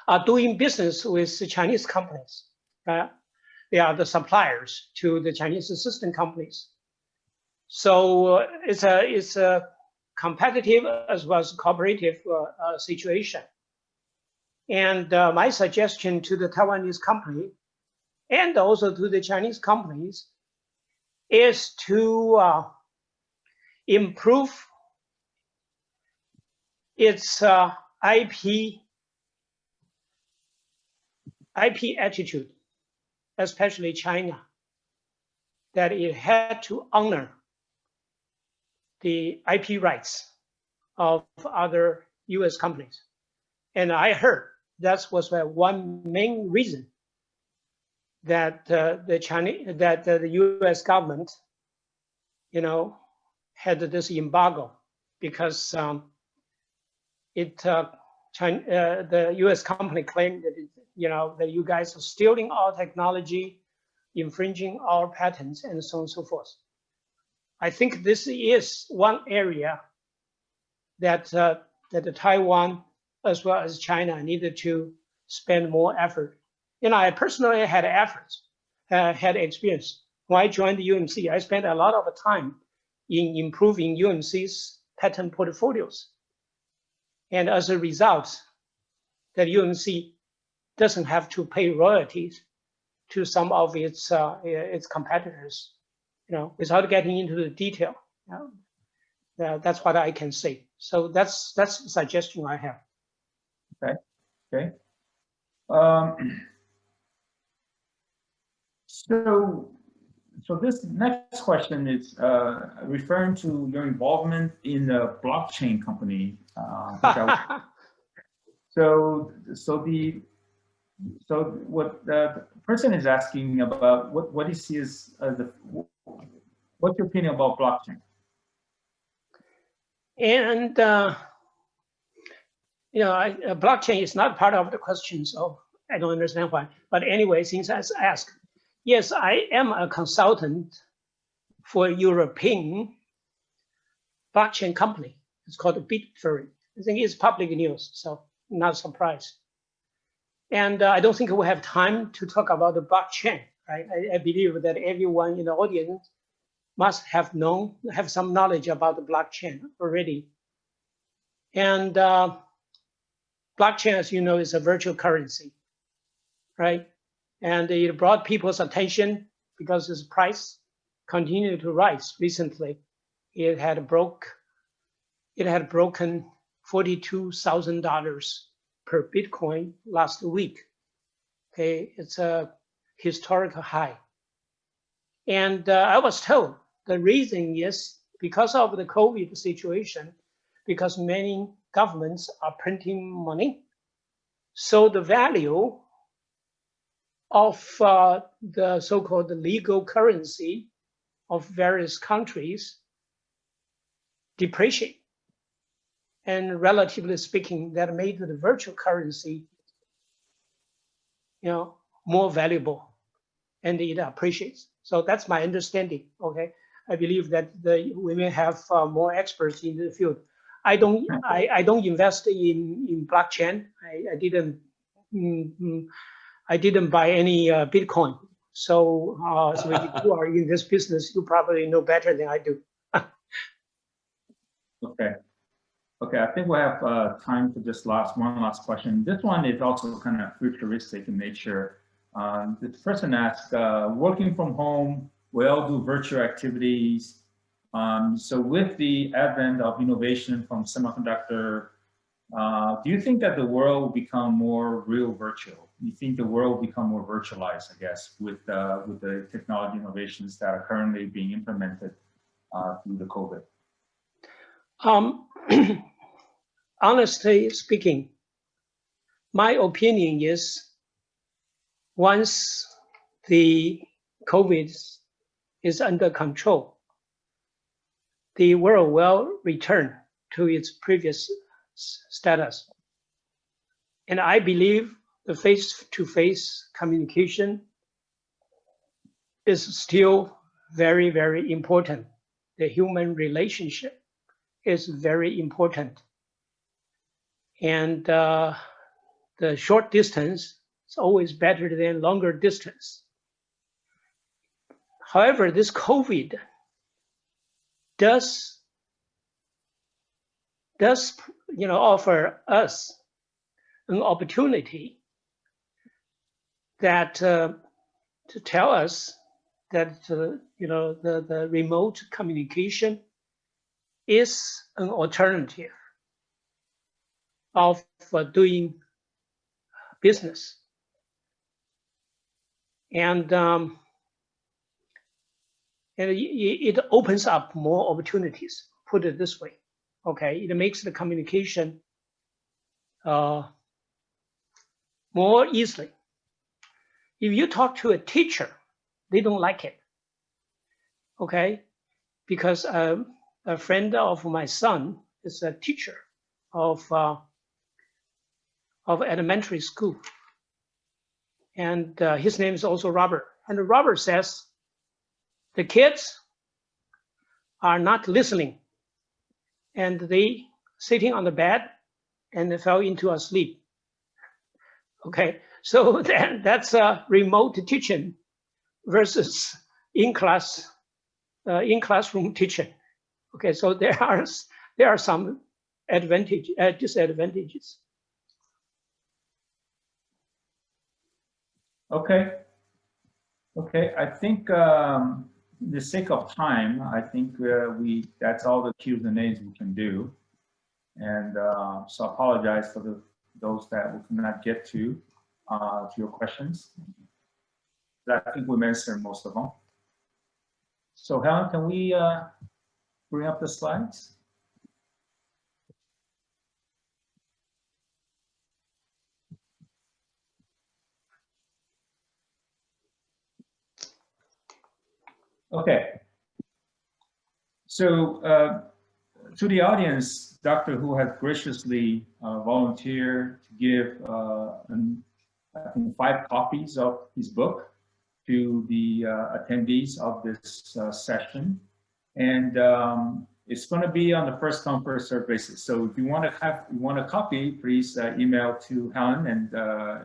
are doing business with the Chinese companies. They are the suppliers to the Chinese system companies. So it's a competitive as well as cooperative situation. And my suggestion to the Taiwanese company and also to the Chinese companies is to improve its IP attitude, especially China, that it had to honor the IP rights of other US companies. And I heard that was one main reason that the US government, had this embargo, because the US company claimed that that you guys are stealing our technology, infringing our patents, and so on and so forth. I think this is one area that that Taiwan as well as China needed to spend more effort. I personally had experience. When I joined the UMC, I spent a lot of time in improving UMC's patent portfolios. And as a result, that UMC doesn't have to pay royalties to some of its competitors, without getting into the detail. That's what I can say. So that's the suggestion I have. Okay. So this next question is referring to your involvement in the blockchain company. So what the person is asking about, what he sees as what's your opinion about blockchain? And blockchain is not part of the question, so I don't understand why. But anyway, since I asked, yes, I am a consultant for a European blockchain company. It's called Bitfury. I think it's public news, so not surprised. And I don't think we have time to talk about the blockchain, right? I believe that everyone in the audience must have some knowledge about the blockchain already. And blockchain, as you know, is a virtual currency, right? And it brought people's attention because its price continued to rise recently. It had broken $42,000 per Bitcoin last week. Okay, it's a historical high. And I was told the reason is because of the COVID situation, because many governments are printing money. So the value of the so-called legal currency of various countries depreciate. And relatively speaking, that made the virtual currency, more valuable, and it appreciates. So that's my understanding. Okay, I believe that we may have more experts in the field. I don't invest in blockchain. I didn't buy any Bitcoin. So if you are in this business, you probably know better than I do. Okay, I think we have time for just one last question. This one is also kind of futuristic in nature. This person asked, working from home, we all do virtual activities. So with the advent of innovation from semiconductor, do you think that the world will become more real virtual? You think the world will become more virtualized, I guess, with the technology innovations that are currently being implemented through the COVID? Honestly speaking, my opinion is once the COVID is under control, the world will return to its previous status. And I believe the face-to-face communication is still very, very important. The human relationship is very important. And the short distance is always better than longer distance. However, this COVID does offer us an opportunity that to tell us that the remote communication is an alternative of doing business. And it opens up more opportunities, put it this way. Okay, it makes the communication more easily. If you talk to a teacher, they don't like it. Okay, because a friend of my son is a teacher of elementary school, and his name is also Robert. And Robert says the kids are not listening, and they sitting on the bed and they fell into a sleep. Okay, so that's a remote teaching versus in classroom teaching. Okay, so there are some disadvantages. Okay. I think the sake of time, I think that's all the Q&As we can do. And so I apologize for those that we could not get to your questions. But I think we answered most of them. So Helen, can we bring up the slides? Okay. So to the audience, Dr. Hu has graciously volunteered to give I think 5 copies of his book to the attendees of this session. And it's going to be on the first come, first served basis. So if you want a copy, please email to Helen, and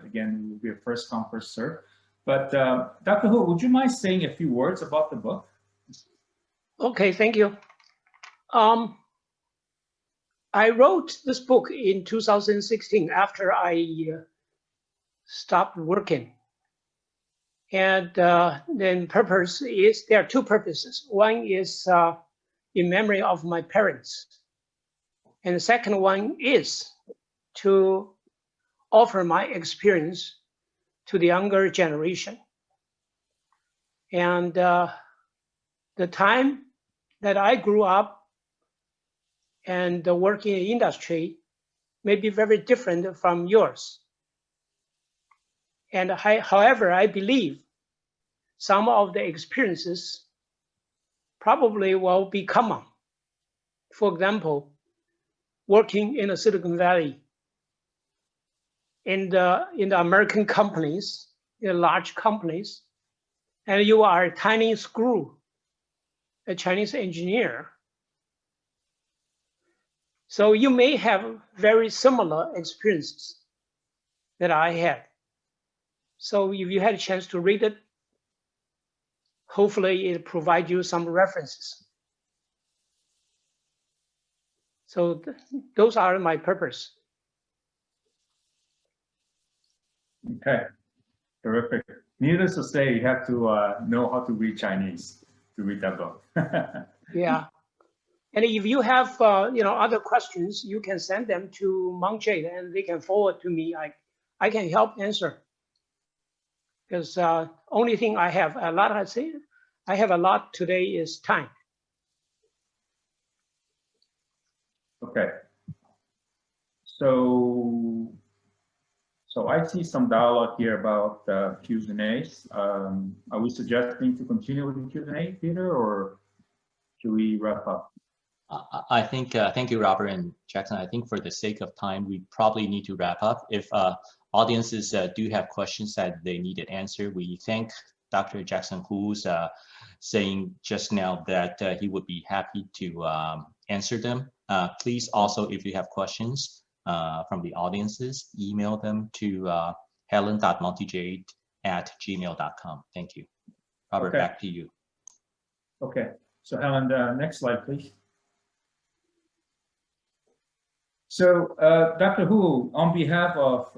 again, it will be a first come, first served. But Dr. Hu, would you mind saying a few words about the book? Okay, thank you. I wrote this book in 2016 after I stopped working. And then purpose is, there are 2 purposes. One is in memory of my parents. And the second one is to offer my experience to the younger generation. And the time that I grew up and working in industry may be very different from yours. And however, I believe some of the experiences probably will be common. For example, working in the Silicon Valley, in the American companies, in large companies, and you are a tiny screw, a Chinese engineer. So you may have very similar experiences that I had. So if you had a chance to read it, hopefully it provides you some references. So those are my purpose. Okay, terrific. Needless to say, you have to know how to read Chinese to read that book. Yeah, and if you have other questions, you can send them to Monte Jade and they can forward to me. I can help answer. Because only thing I have a lot today is time. Okay. So I see some dialogue here about Q&As. Are we suggesting to continue with the Q&A, Peter, or should we wrap up? I think, thank you, Robert and Jackson. I think for the sake of time, we probably need to wrap up. If audiences do have questions that they needed answered, we thank Dr. Jackson Hu's saying just now that he would be happy to answer them Please also, if you have questions from the audiences, email them to helen.montejade@gmail.com. Thank you. Robert, Okay. back to you. Okay, so Helen, next slide, please. So, Dr. Hu, on behalf of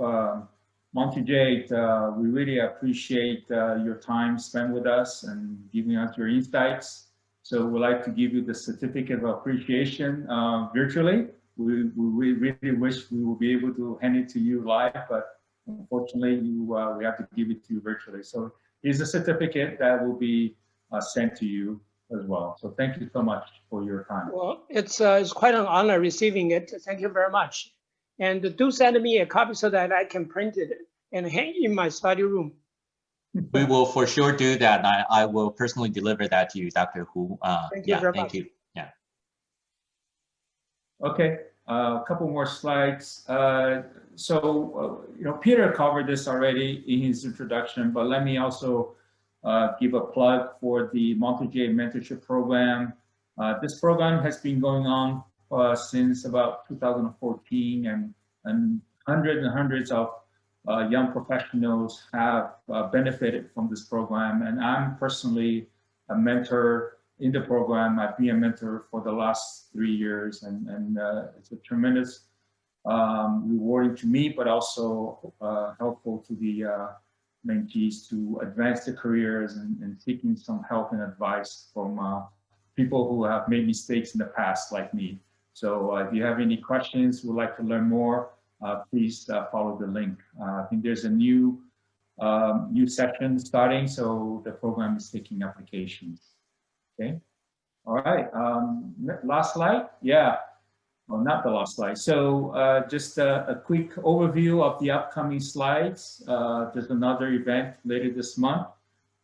Monte Jade, we really appreciate your time spent with us and giving us your insights. So we'd like to give you the certificate of appreciation virtually. We really wish we will be able to hand it to you live, but unfortunately, we have to give it to you virtually. So here's a certificate that will be sent to you as well. So thank you so much for your time. Well, it's quite an honor receiving it. Thank you very much. And do send me a copy so that I can print it and hang in my study room. We will for sure do that. I will personally deliver that to you, Dr. Hu. Thank you very thank much. you. Yeah. Okay, a couple more slides. Peter covered this already in his introduction, but let me also give a plug for the Monte Jade Mentorship Program. This program has been going on since about 2014, and hundreds of young professionals have benefited from this program. And I'm personally a mentor in the program. I've been a mentor for the last 3 years, and it's a tremendous rewarding to me, but also helpful to the mentees to advance their careers and seeking some help and advice from people who have made mistakes in the past like me. So if you have any questions, would like to learn more, please follow the link. I think there's a new session starting, so the program is taking applications. Okay. All right. Last slide. Yeah. Well, not the last slide. So just a quick overview of the upcoming slides. There's another event later this month.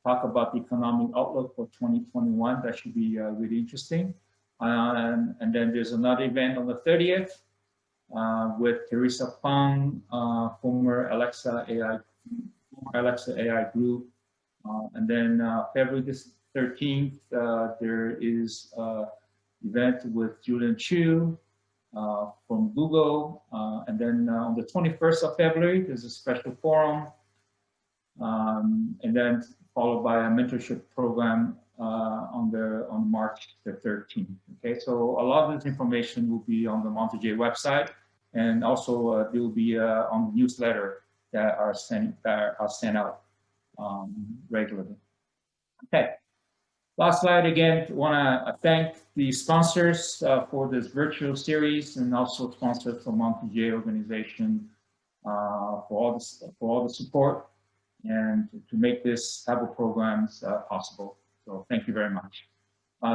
Talk about the economic outlook for 2021. That should be really interesting. And then there's another event on the 30th with Teresa Fang, former Alexa AI group. And then February 13th, there is an event with Julian Chu from Google. And then on the 21st of February, there's a special forum. And then followed by a mentorship program on March the 13th. Okay, so a lot of this information will be on the Monte Jade website, and also there will be on the newsletter that are sent out regularly. Okay, last slide again. Want to thank the sponsors for this virtual series, and also sponsors from Monte Jade organization for all the support and to make this type of programs possible. So thank you very much.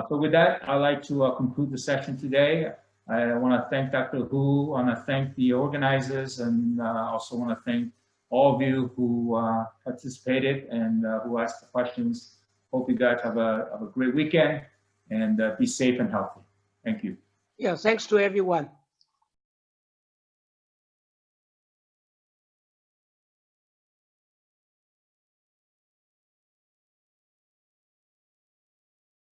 So with that, I'd like to conclude the session today. I want to thank Dr. Hu, I want to thank the organizers, and also want to thank all of you who participated and who asked the questions. Hope you guys have a great weekend and be safe and healthy. Thank you. Yeah, thanks to everyone.